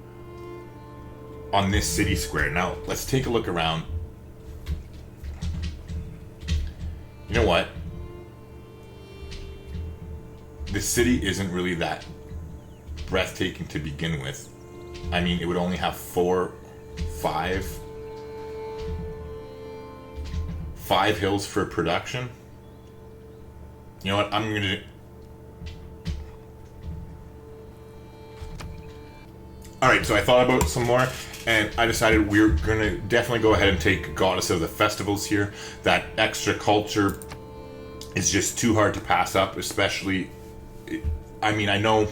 on this city square. Now, let's take a look around. You know what? The city isn't really that breathtaking to begin with. I mean, it would only have 5 hills for production. You know what? I'm gonna. Alright, so I thought about some more, and I decided we're gonna definitely go ahead and take Goddess of the Festivals here. That extra culture is just too hard to pass up, especially. I mean, I know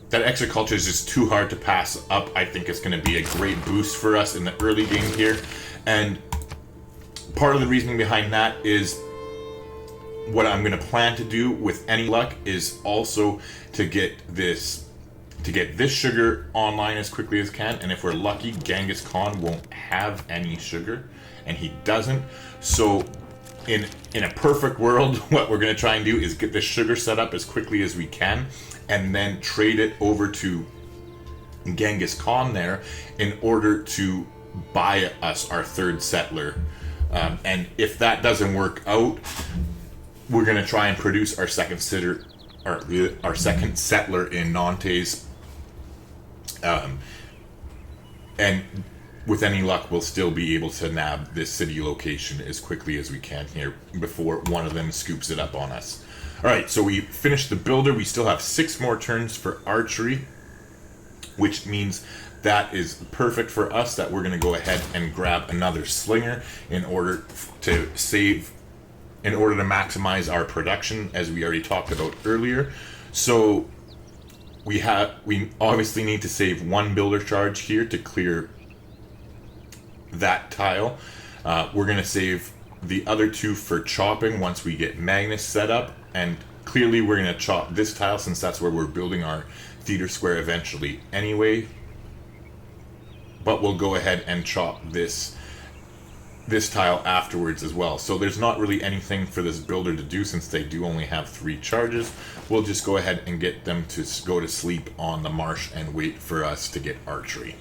that extra culture is just too hard to pass up. I think it's going to be a great boost for us in the early game here. And part of the reasoning behind that is what I'm going to plan to do with any luck is also to get this sugar online as quickly as can. And if we're lucky, Genghis Khan won't have any sugar, and he doesn't. So in a perfect world, what we're going to try and do is get this sugar set up as quickly as we can, and then trade it over to Genghis Khan there in order to buy us our 3rd settler. And if that doesn't work out, we're going to try and produce our second settler in Nantes. And with any luck, we'll still be able to nab this city location as quickly as we can here before one of them scoops it up on us. Alright, so we finished the builder. We still have 6 more turns for archery, which means that is perfect for us, that we're going to go ahead and grab another slinger in order to maximize our production, as we already talked about earlier. So we obviously need to save 1 builder charge here to clear that tile. We're going to save the other 2 for chopping once we get Magnus set up, and clearly we're going to chop this tile since that's where we're building our theater square eventually anyway. But we'll go ahead and chop this tile afterwards as well. So there's not really anything for this builder to do since they do only have 3 charges. We'll just go ahead and get them to go to sleep on the marsh and wait for us to get archery.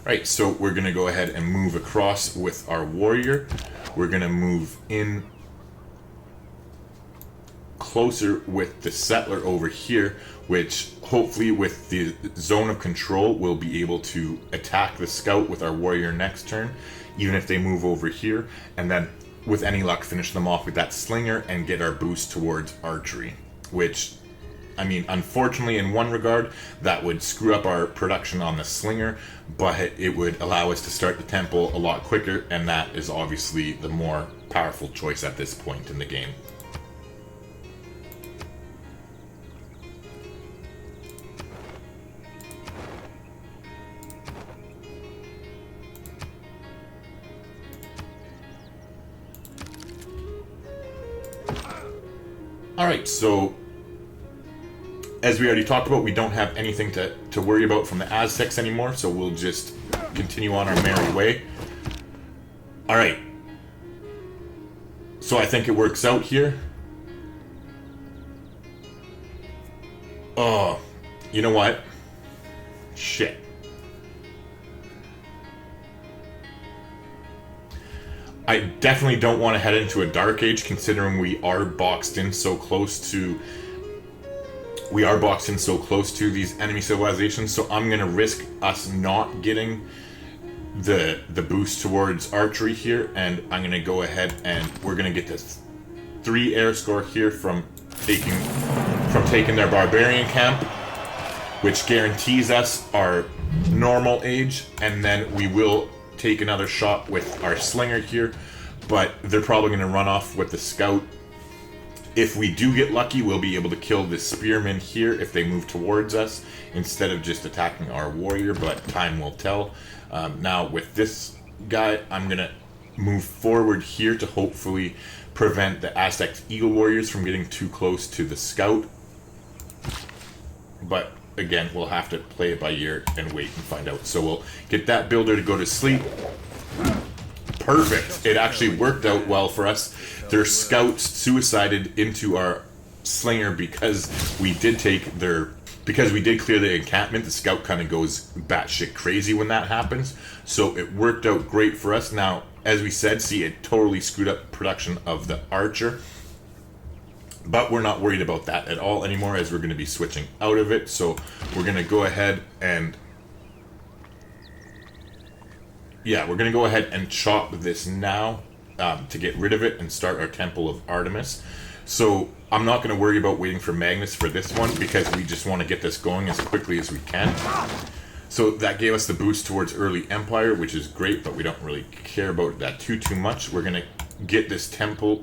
Right, so we're going to go ahead and move across with our warrior. We're going to move in closer with the settler over here, which hopefully with the zone of control we'll be able to attack the scout with our warrior next turn, even if they move over here, and then with any luck finish them off with that slinger and get our boost towards archery, which, I mean, unfortunately in one regard that would screw up our production on the slinger, but it would allow us to start the temple a lot quicker, and that is obviously the more powerful choice at this point in the game. Alright, so as we already talked about, we don't have anything to worry about from the Aztecs anymore, so we'll just continue on our merry way. Alright. So I think it works out here. Oh, you know what? Shit. I definitely don't want to head into a Dark Age, considering we are boxed in so close to these enemy civilizations. So I'm gonna risk us not getting the boost towards archery here, and I'm gonna go ahead and we're gonna get this 3 air score here from taking their barbarian camp, which guarantees us our normal age, and then we will take another shot with our slinger here, but they're probably going to run off with the scout. If we do get lucky, we'll be able to kill the spearmen here if they move towards us instead of just attacking our warrior, but time will tell. Now with this guy, I'm going to move forward here to hopefully prevent the Aztec Eagle Warriors from getting too close to the scout. But again, we'll have to play it by ear and wait and find out. So we'll get that builder to go to sleep. Perfect. It actually worked out well for us. Their scouts suicided into our slinger because we did clear the encampment. The scout kind of goes batshit crazy when that happens. So it worked out great for us. Now, as we said, see, it totally screwed up production of the archer. But we're not worried about that at all anymore, as we're going to be switching out of it. So we're going to go ahead and chop this now to get rid of it and start our Temple of Artemis. So I'm not going to worry about waiting for Magnus for this one because we just want to get this going as quickly as we can. So that gave us the boost towards early Empire, which is great, but we don't really care about that too much. We're going to get this temple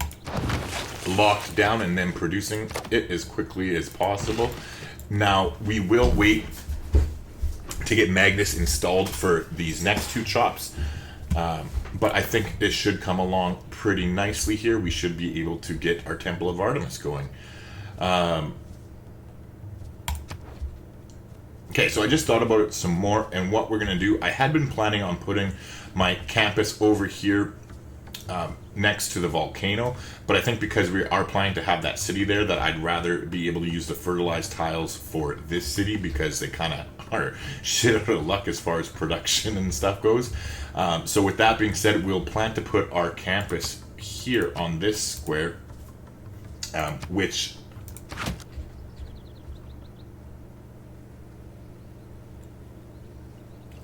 locked down and then producing it as quickly as possible. Now, we will wait to get Magnus installed for these next two chops, but I think it should come along pretty nicely here. We should be able to get our Temple of Artemis going. Okay, so I just thought about it some more, and what we're going to do, I had been planning on putting my campus over here next to the volcano, but I think because we are planning to have that city there, that I'd rather be able to use the fertilized tiles for this city because they kind of are shit out of luck as far as production and stuff goes. So with that being said, we'll plan to put our campus here on this square, which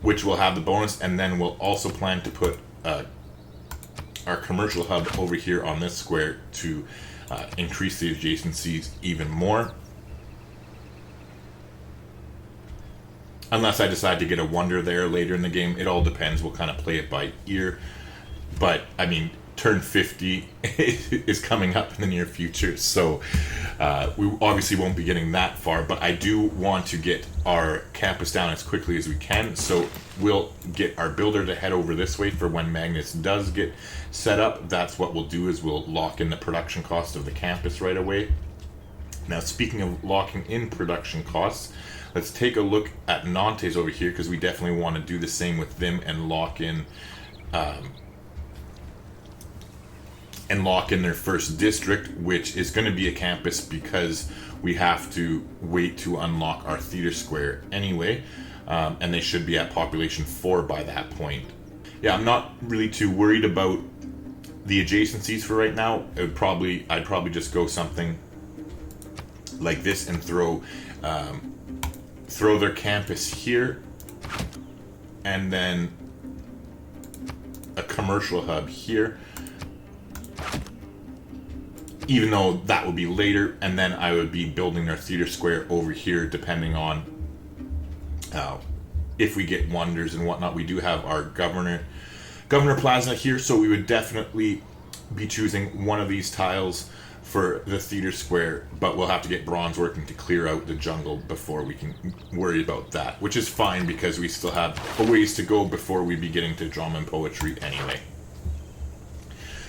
will have the bonus, and then we'll also plan to put our commercial hub over here on this square to increase the adjacencies even more. Unless I decide to get a wonder there later in the game. It all depends. We'll kind of play it by ear. But, I mean, turn 50 is coming up in the near future, so we obviously won't be getting that far, but I do want to get our campus down as quickly as we can, so we'll get our builder to head over this way for when Magnus does get set up. That's what we'll do, is we'll lock in the production cost of the campus right away. Now, speaking of locking in production costs, let's take a look at Nantes over here, because we definitely want to do the same with them and lock in their first district, which is going to be a campus because we have to wait to unlock our theater square anyway, and they should be at population 4 by that point. Yeah, I'm not really too worried about the adjacencies for right now. I'd probably just go something like this and throw their campus here, and then a commercial hub here, even though that would be later, and then I would be building their theater square over here depending on if we get wonders and whatnot. We do have our Governor Plaza here, so we would definitely be choosing one of these tiles for the theater square, but we'll have to get bronze working to clear out the jungle before we can worry about that, which is fine because we still have a ways to go before we be getting to drama and poetry anyway.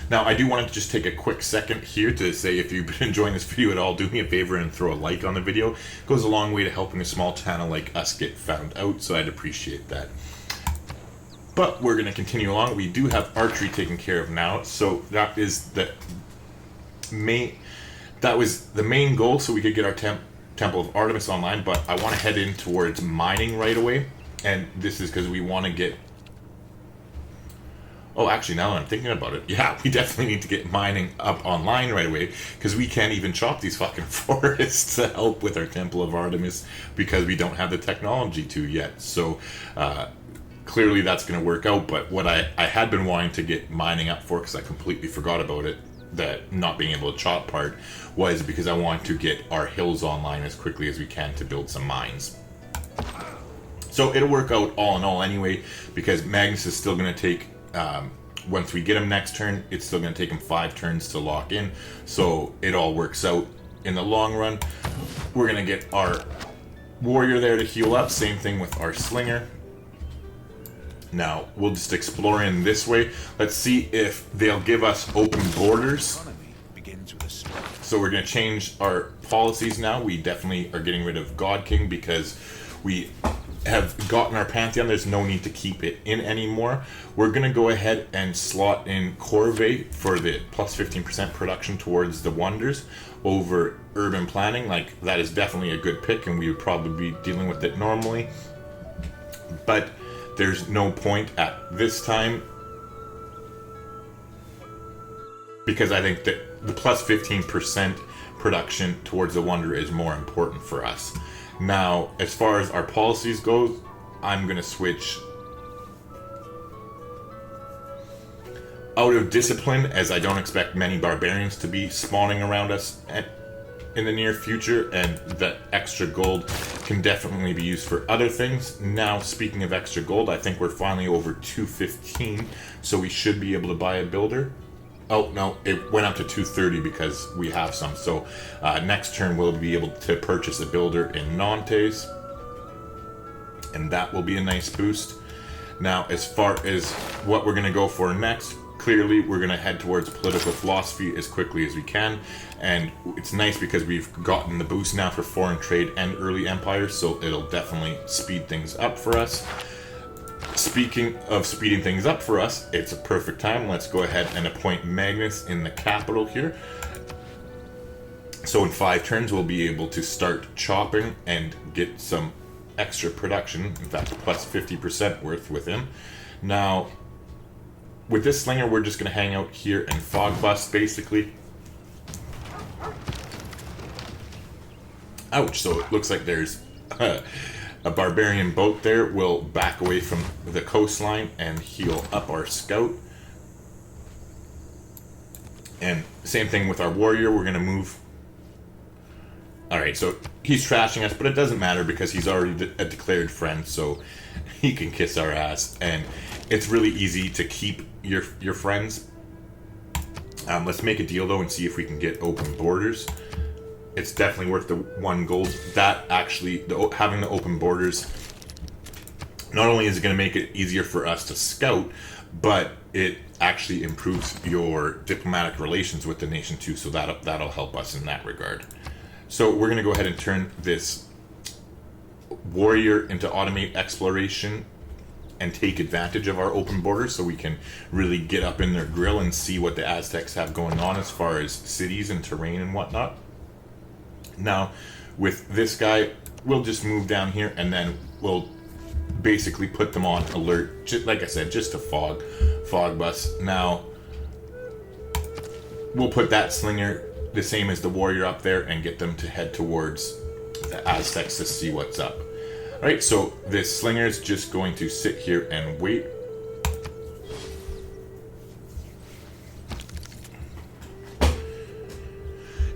Now, I do want to just take a quick second here to say, if you've been enjoying this video at all, do me a favor and throw a like on the video. It goes a long way to helping a small channel like us get found out, so I'd appreciate that. But we're going to continue along. We do have archery taken care of now, so that is the main goal, so we could get our Temple of Artemis online. But I want to head in towards mining right away, and this is because we want to get... Oh, actually, now that I'm thinking about it, yeah, we definitely need to get mining up online right away, because we can't even chop these fucking forests to help with our Temple of Artemis because we don't have the technology to yet. So clearly that's going to work out, but what I had been wanting to get mining up for, because I completely forgot about it, that not being able to chop part, was because I want to get our hills online as quickly as we can to build some mines. So it'll work out all in all anyway, because Magnus is still going to take, once we get him next turn, it's still going to take him 5 turns to lock in. So it all works out in the long run. We're going to get our warrior there to heal up. Same thing with our slinger. Now, we'll just explore in this way. Let's see if they'll give us open borders. So we're going to change our policies now. We definitely are getting rid of God King because we have gotten our Pantheon. There's no need to keep it in anymore. We're going to go ahead and slot in Corvée for the plus 15% production towards the Wonders over Urban Planning. Like, that is definitely a good pick, and we would probably be dealing with it normally. But there's no point at this time, because I think that the plus 15% production towards the Wonder is more important for us. Now, as far as our policies go, I'm going to switch out of Discipline, as I don't expect many barbarians to be spawning around us in the near future, and that extra gold can definitely be used for other things. Now, speaking of extra gold, I think we're finally over 215, so we should be able to buy a builder. Oh, no, it went up to 230 because we have some. So next turn we'll be able to purchase a builder in Nantes, and that will be a nice boost. Now, as far as what we're going to go for next, clearly we're going to head towards political philosophy as quickly as we can. And it's nice because we've gotten the boost now for foreign trade and early empire, so it'll definitely speed things up for us. Speaking of speeding things up for us, it's a perfect time. Let's go ahead and appoint Magnus in the capital here. So in 5 turns, we'll be able to start chopping and get some extra production. In fact, plus 50% worth with him. Now, with this slinger, we're just going to hang out here and fog bust, basically. Ouch, so it looks like there's a barbarian boat there. Will back away from the coastline and heal up our scout. And same thing with our warrior. We're going to move. Alright, so he's trashing us, but it doesn't matter because he's already a declared friend, so he can kiss our ass. And it's really easy to keep your friends. Let's make a deal, though, and see if we can get open borders. It's definitely worth the 1 gold. That actually, having the open borders, not only is it going to make it easier for us to scout, but it actually improves your diplomatic relations with the nation too, so that'll help us in that regard. So we're going to go ahead and turn this warrior into automate exploration and take advantage of our open borders so we can really get up in their grill and see what the Aztecs have going on as far as cities and terrain and whatnot. Now, with this guy, we'll just move down here and then we'll basically put them on alert. Just, like I said, just to fog bust. Now, we'll put that slinger the same as the warrior up there and get them to head towards the Aztecs to see what's up. Alright, so this slinger is just going to sit here and wait.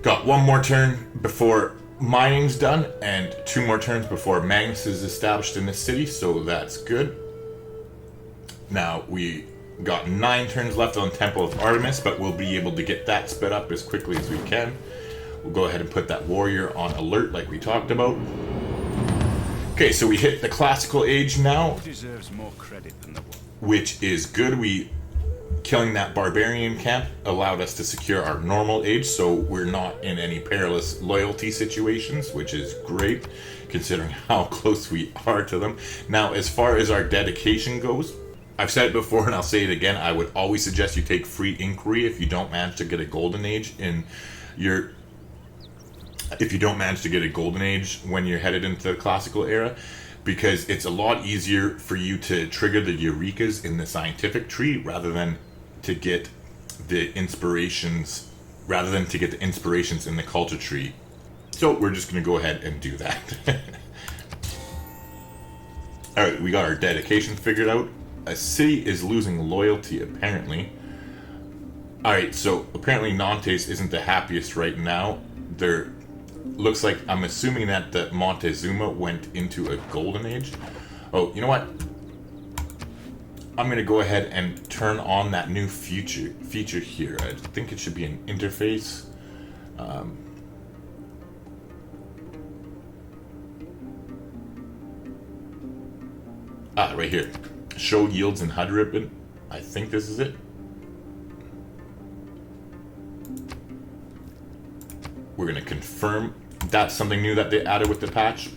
Got 1 more turn before mining's done, and 2 more turns before Magnus is established in the city, so that's good. Now, we got 9 turns left on Temple of Artemis, but we'll be able to get that sped up as quickly as we can. We'll go ahead and put that warrior on alert like we talked about. Okay, so we hit the classical age now, Deserves more credit than the one. which is good. Killing that barbarian camp allowed us to secure our normal age, so we're not in any perilous loyalty situations, which is great considering how close we are to them. Now, as far as our dedication goes, I've said it before and I'll say it again, I would always suggest you take free inquiry if you don't manage to get a golden age in your... If you don't manage to get a golden age when you're headed into the classical era, because it's a lot easier for you to trigger the Eurekas in the scientific tree rather than to get the inspirations in the culture tree. So we're just going to go ahead and do that. Alright, we got our dedication figured out. A city is losing loyalty, apparently. Alright, so apparently Nantes isn't the happiest right now. Looks like, I'm assuming that the Montezuma went into a golden age. Oh, you know what? I'm going to go ahead and turn on that new feature here. I think it should be an interface. Right here. Show yields in HUD ribbon. I think this is it. We're going to confirm that's something new that they added with the patch.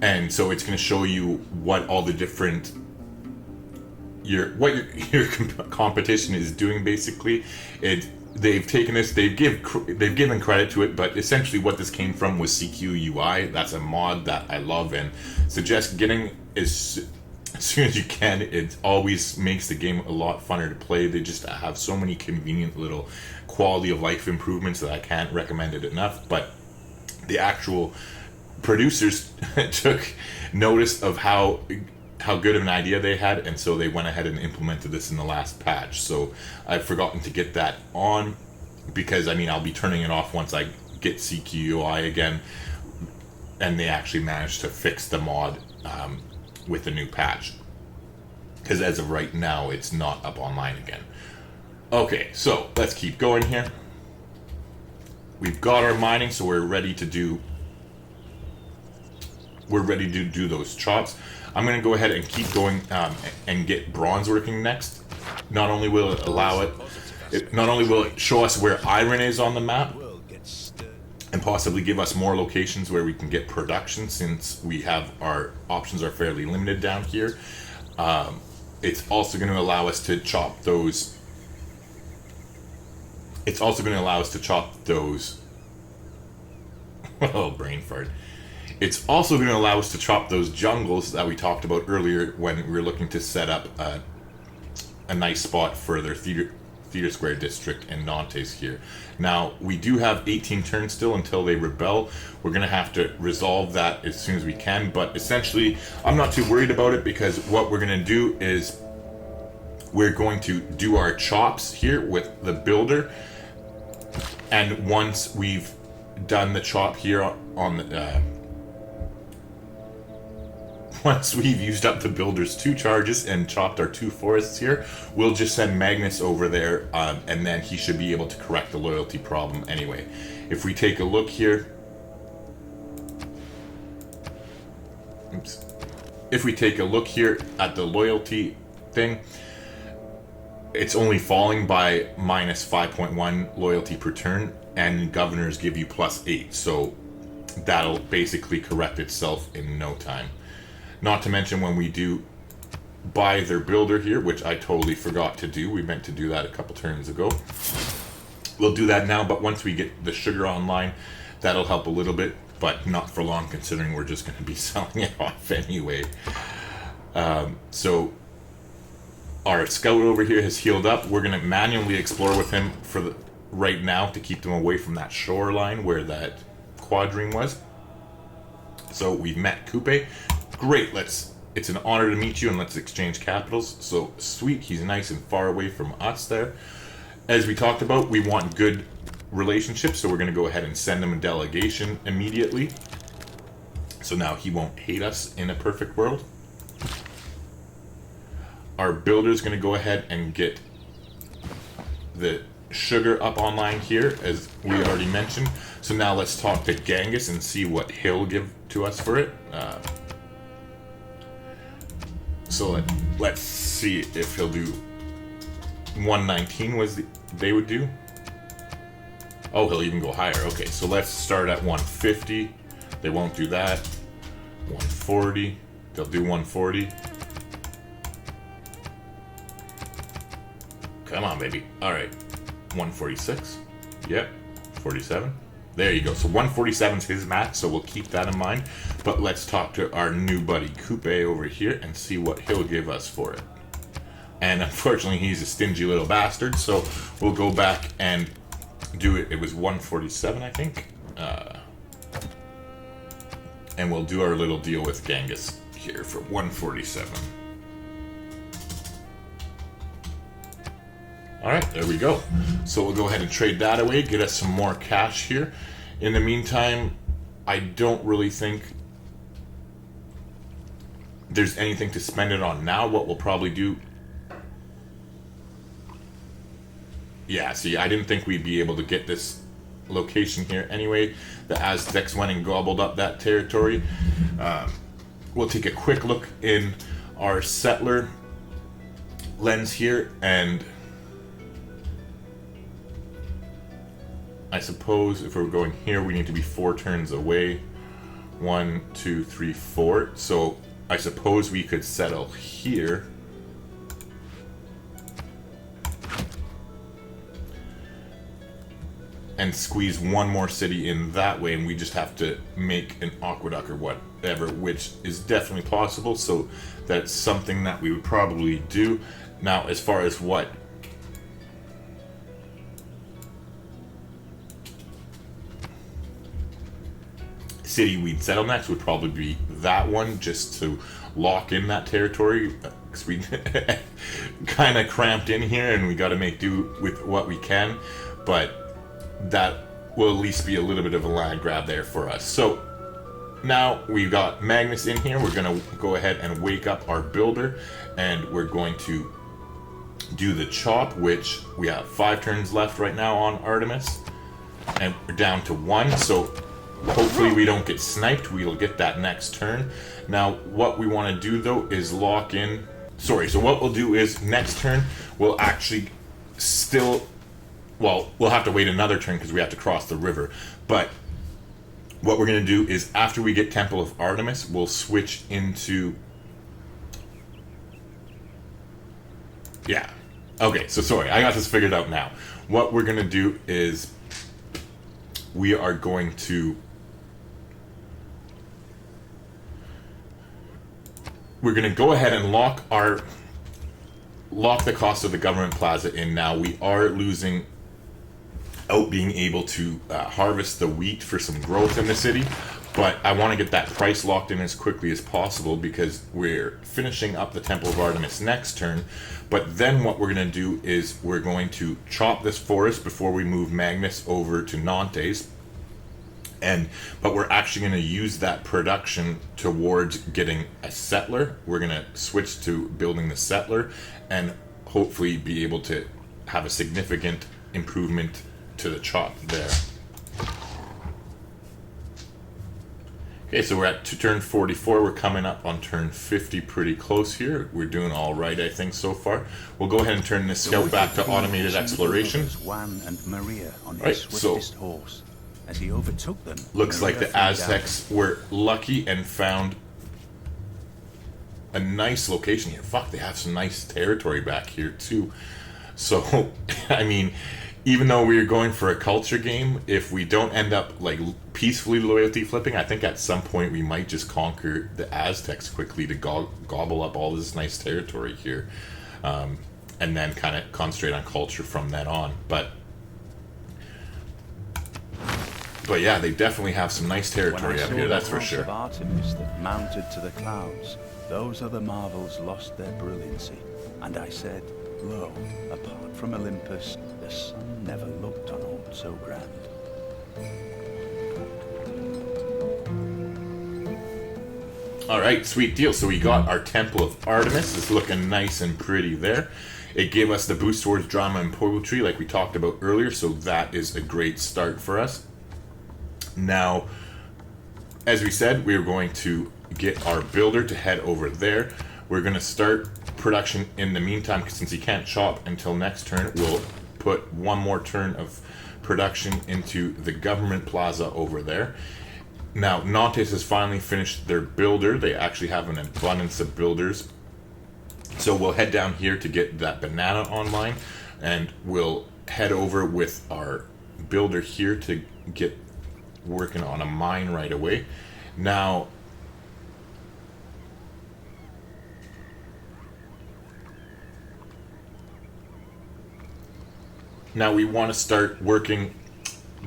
And so it's going to show you what all the different your competition is doing. Basically, they've taken this, they've given credit to it, but essentially what this came from was CQ UI. That's a mod that I love and suggest getting as soon as you can. It always makes the game a lot funner to play. They just have so many convenient little quality of life improvements that I can't recommend it enough. But the actual producers took notice of how good of an idea they had, and so they went ahead and implemented this in the last patch. So I've forgotten to get that on, because I mean I'll be turning it off once I get CQUI again, and they actually managed to fix the mod with the new patch, because as of right now it's not up online again. Okay, so let's keep going here. We've got our mining, so we're ready to do those chops. I'm going to go ahead and keep going and get bronze working next. Not only will it allow not only will it show us where iron is on the map, and possibly give us more locations where we can get production, since we have our options are fairly limited down here. It's also going to allow us to chop those. It's also going to allow us to chop those. Oh, brain fart. It's also going to allow us to chop those jungles that we talked about earlier when we were looking to set up a nice spot for their theater square district in Nantes here. Now, we do have 18 turns still until they rebel. We're going to have to resolve that as soon as we can, but essentially, I'm not too worried about it, because what we're going to do is we're going to do our chops here with the builder, and once we've done the chop here on the once we've used up the builder's 2 charges and chopped our 2 forests here, we'll just send Magnus over there, and then he should be able to correct the loyalty problem anyway. If we take a look here, if we take a look here at the loyalty thing, it's only falling by minus 5.1 loyalty per turn, and governors give you +8, so that'll basically correct itself in no time. Not to mention, when we do buy their builder here, which I totally forgot to do, we meant to do that a couple turns ago. We'll do that now, but once we get the sugar online, that'll help a little bit, but not for long, considering we're just going to be selling it off anyway. So our scout over here has healed up. We're going to manually explore with him for right now to keep them away from that shoreline where that quadrine was. So we've met Coupe. Great, it's an honor to meet you, and let's exchange capitals. So sweet, he's nice and far away from us there. As we talked about, we want good relationships, so we're going to go ahead and send him a delegation immediately. So now he won't hate us in a perfect world. Our builder's going to go ahead and get the sugar up online here, as we already mentioned. So now let's talk to Genghis and see what he'll give to us for it. So let's see if he'll do 119 they would do. Oh, he'll even go higher. Okay, so let's start at 150. They won't do that. 140. They'll do 140. Come on, baby. All right. 146. Yep. 47. There you go. So 147 is his match, so we'll keep that in mind. But let's talk to our new buddy Coupe over here and see what he'll give us for it. And unfortunately, he's a stingy little bastard, so we'll go back and do it. It was 147, I think. And we'll do our little deal with Genghis here for 147. Alright, there we go. So we'll go ahead and trade that away, get us some more cash here. In the meantime, I don't really think there's anything to spend it on now, what we'll probably do... Yeah, see, I didn't think we'd be able to get this location here anyway. The Aztecs went and gobbled up that territory. We'll take a quick look in our settler lens here, and I suppose if we're going here, we need to be 4 turns away. 1, 2, 3, 4. So I suppose we could settle here. And squeeze one more city in that way, and we just have to make an aqueduct or whatever, which is definitely possible, so that's something that we would probably do. Now, as far as what city we'd settle next would probably be that one, just to lock in that territory, because we kind of cramped in here, and we got to make do with what we can, but that will at least be a little bit of a land grab there for us. So now we've got Magnus in here. We're going to go ahead and wake up our builder, and we're going to do the chop, which we have 5 turns left right now on Artemis, and we're down to 1. So hopefully we don't get sniped. We'll get that next turn. Now what we want to do though is lock in. So what we'll do is next turn we'll actually still. Well, we'll have to wait another turn because we have to cross the river. But what we're going to do is after we get Temple of Artemis, we'll switch into... Yeah. Okay, so sorry. I got this figured out now. What we're going to do is we are going to... We're going to go ahead and lock the cost of the government plaza in now. We are losing out being able to harvest the wheat for some growth in the city, but I want to get that price locked in as quickly as possible because we're finishing up the Temple of Artemis next turn. But then what we're going to do is we're going to chop this forest before we move Magnus over to Nantes, but we're actually going to use that production towards getting a settler. We're going to switch to building the settler and hopefully be able to have a significant improvement to the chop there. Okay, so we're at turn 44. We're coming up on turn 50 pretty close here. We're doing all right, I think, so far. We'll go ahead and turn this scout back to automated exploration. Juan and Maria on his Right, swiftest horse. As he overtook them, looks like Maria the flew down. Aztecs were lucky and found a nice location here. Fuck, they have some nice territory back here too. So, I mean, even though we're going for a culture game, if we don't end up like peacefully loyalty flipping, I think at some point we might just conquer the Aztecs quickly to gobble up all this nice territory here, and then kind of concentrate on culture from then on. But yeah, they definitely have some nice territory up here, that's for sure. Of Artemis that mounted to the clouds, those other marvels lost their brilliancy. And I said, lo, apart from Olympus, the sun never looked on aught so grand. Alright, sweet deal. So we got our Temple of Artemis. It's looking nice and pretty there. It gave us the boost towards drama and poetry like we talked about earlier, so that is a great start for us. Now, as we said, we're going to get our builder to head over there. We're going to start production in the meantime, since he can't chop until next turn. We'll put one more turn of production into the government plaza over there. Now, Nantes has finally finished their builder. They actually have an abundance of builders. So we'll head down here to get that banana online, and we'll head over with our builder here to get working on a mine right away. Now, we want to start working,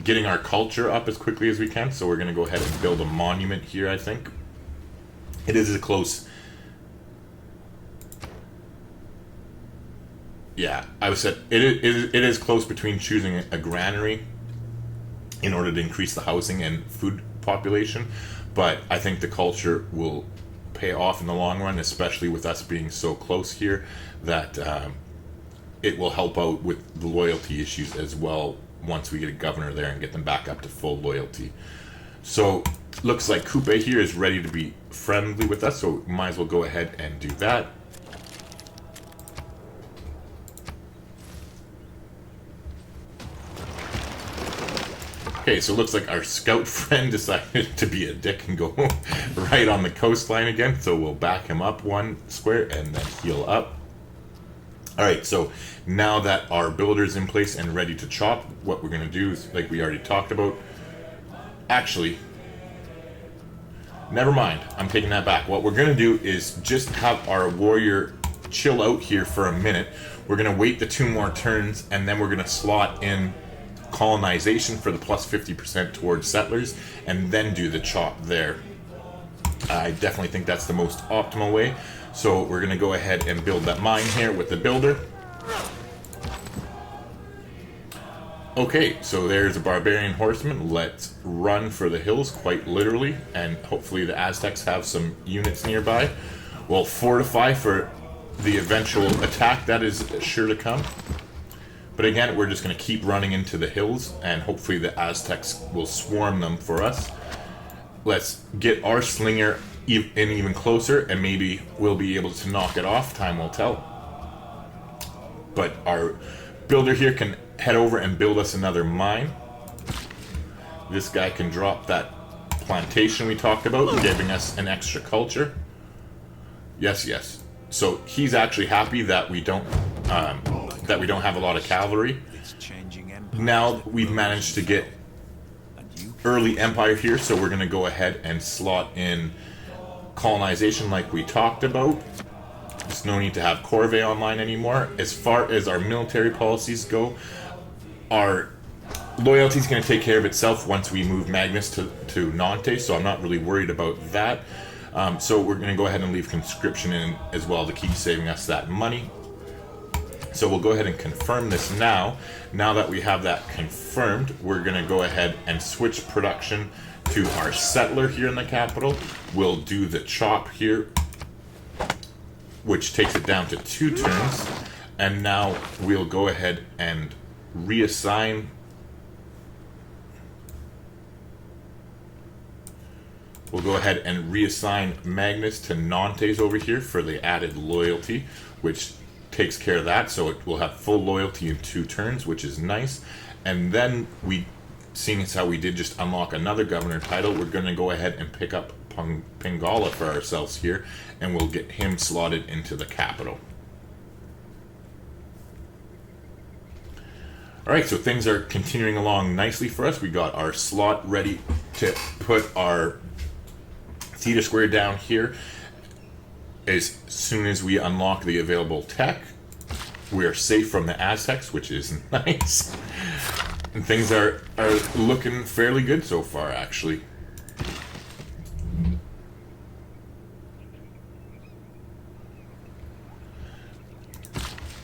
getting our culture up as quickly as we can, so we're going to go ahead and build a monument here, I think. It is a close... Yeah, I said it is close between choosing a granary in order to increase the housing and food population, but I think the culture will pay off in the long run, especially with us being so close here, that it will help out with the loyalty issues as well once we get a governor there and get them back up to full loyalty. So looks like Coupe here is ready to be friendly with us, so might as well go ahead and do that. Okay, so it looks like our scout friend decided to be a dick and go right on the coastline again, so we'll back him up 1 square and then heal up. Alright, so now that our builder's in place and ready to chop, what we're going to do is, like we already talked about, actually, never mind, I'm taking that back. What we're going to do is just have our warrior chill out here for a minute. We're going to wait the 2 more turns, and then we're going to slot in colonization for the plus 50% towards settlers, and then do the chop there. I definitely think that's the most optimal way. So we're going to go ahead and build that mine here with the builder. Okay, so there's a barbarian horseman. Let's run for the hills, quite literally, and hopefully the Aztecs have some units nearby. We'll fortify for the eventual attack that is sure to come. But again, we're just going to keep running into the hills, and hopefully the Aztecs will swarm them for us. Let's get our slinger in even closer, and maybe we'll be able to knock it off. Time will tell. But our builder here can head over and build us another mine. This guy can drop that plantation we talked about, giving us an extra culture. Yes, yes. So he's actually happy that we don't have a lot of cavalry. Now we've managed to get early empire here, so we're going to go ahead and slot in colonization like we talked about. There's no need to have corvée online anymore. As far as our military policies go, our loyalty is going to take care of itself once we move Magnus to Nantes, so I'm not really worried about that. So we're going to go ahead and leave conscription in as well to keep saving us that money. So we'll go ahead and confirm this now. Now that we have that confirmed, we're going to go ahead and switch production to our settler here in the capital. We'll do the chop here, which takes it down to 2 turns. And now we'll go ahead and reassign. We'll go ahead and reassign Magnus to Nantes over here for the added loyalty, which takes care of that, so it will have full loyalty in 2 turns, which is nice. And then seeing as how we did just unlock another governor title, we're going to go ahead and pick up Pingala for ourselves here, and we'll get him slotted into the capital. Alright, so things are continuing along nicely for us. We got our slot ready to put our theater square down here. As soon as we unlock the available tech, we are safe from the Aztecs, which is nice. And things are looking fairly good so far, actually.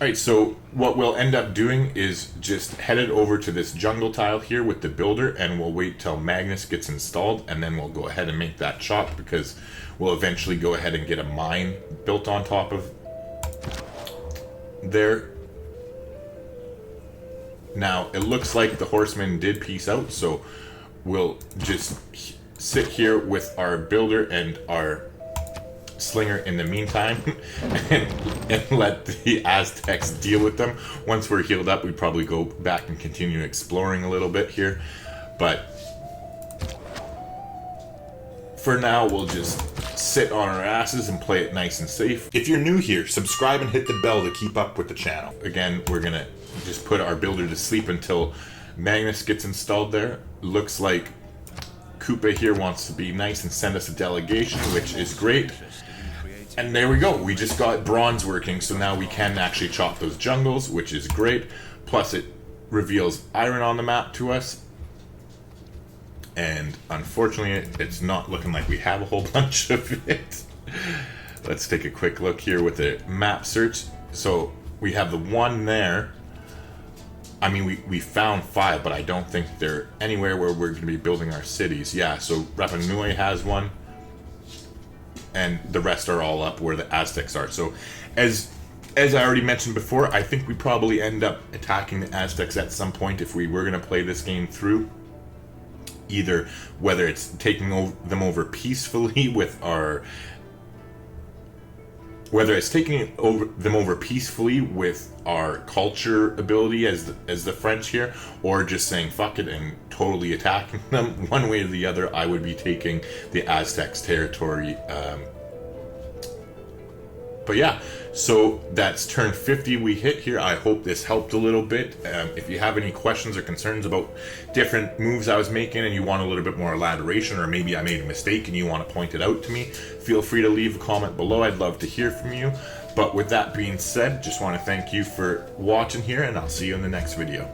Alright, so what we'll end up doing is just headed over to this jungle tile here with the builder, and we'll wait till Magnus gets installed, and then we'll go ahead and make that chop, because we'll eventually go ahead and get a mine built on top of there. Now, it looks like the horsemen did peace out, so we'll just sit here with our builder and our slinger in the meantime and let the Aztecs deal with them. Once we're healed up, we probably go back and continue exploring a little bit here. But for now, we'll just sit on our asses and play it nice and safe. If you're new here, subscribe and hit the bell to keep up with the channel. Again, we're gonna just put our builder to sleep until Magnus gets installed there. Looks like Coupe here wants to be nice and send us a delegation, which is great. And there we go, we just got bronze working, so now we can actually chop those jungles, which is great. Plus it reveals iron on the map to us. And unfortunately, it's not looking like we have a whole bunch of it. Let's take a quick look here with the map search. So we have the 1 there. I mean, we found 5, but I don't think they're anywhere where we're going to be building our cities. Yeah, so Rapa Nui has 1. and the rest are all up where the Aztecs are. So as I already mentioned before, I think we probably end up attacking the Aztecs at some point if we were going to play this game through. Either whether it's taking them over peacefully with our... Whether it's taking them over peacefully with our culture ability as the French here, or just saying fuck it and totally attacking them, one way or the other, I would be taking the Aztecs' territory. But yeah, so that's turn 50 we hit here. I hope this helped a little bit. If you have any questions or concerns about different moves I was making and you want a little bit more elaboration, or maybe I made a mistake and you want to point it out to me, feel free to leave a comment below. I'd love to hear from you. But with that being said, just want to thank you for watching here, and I'll see you in the next video.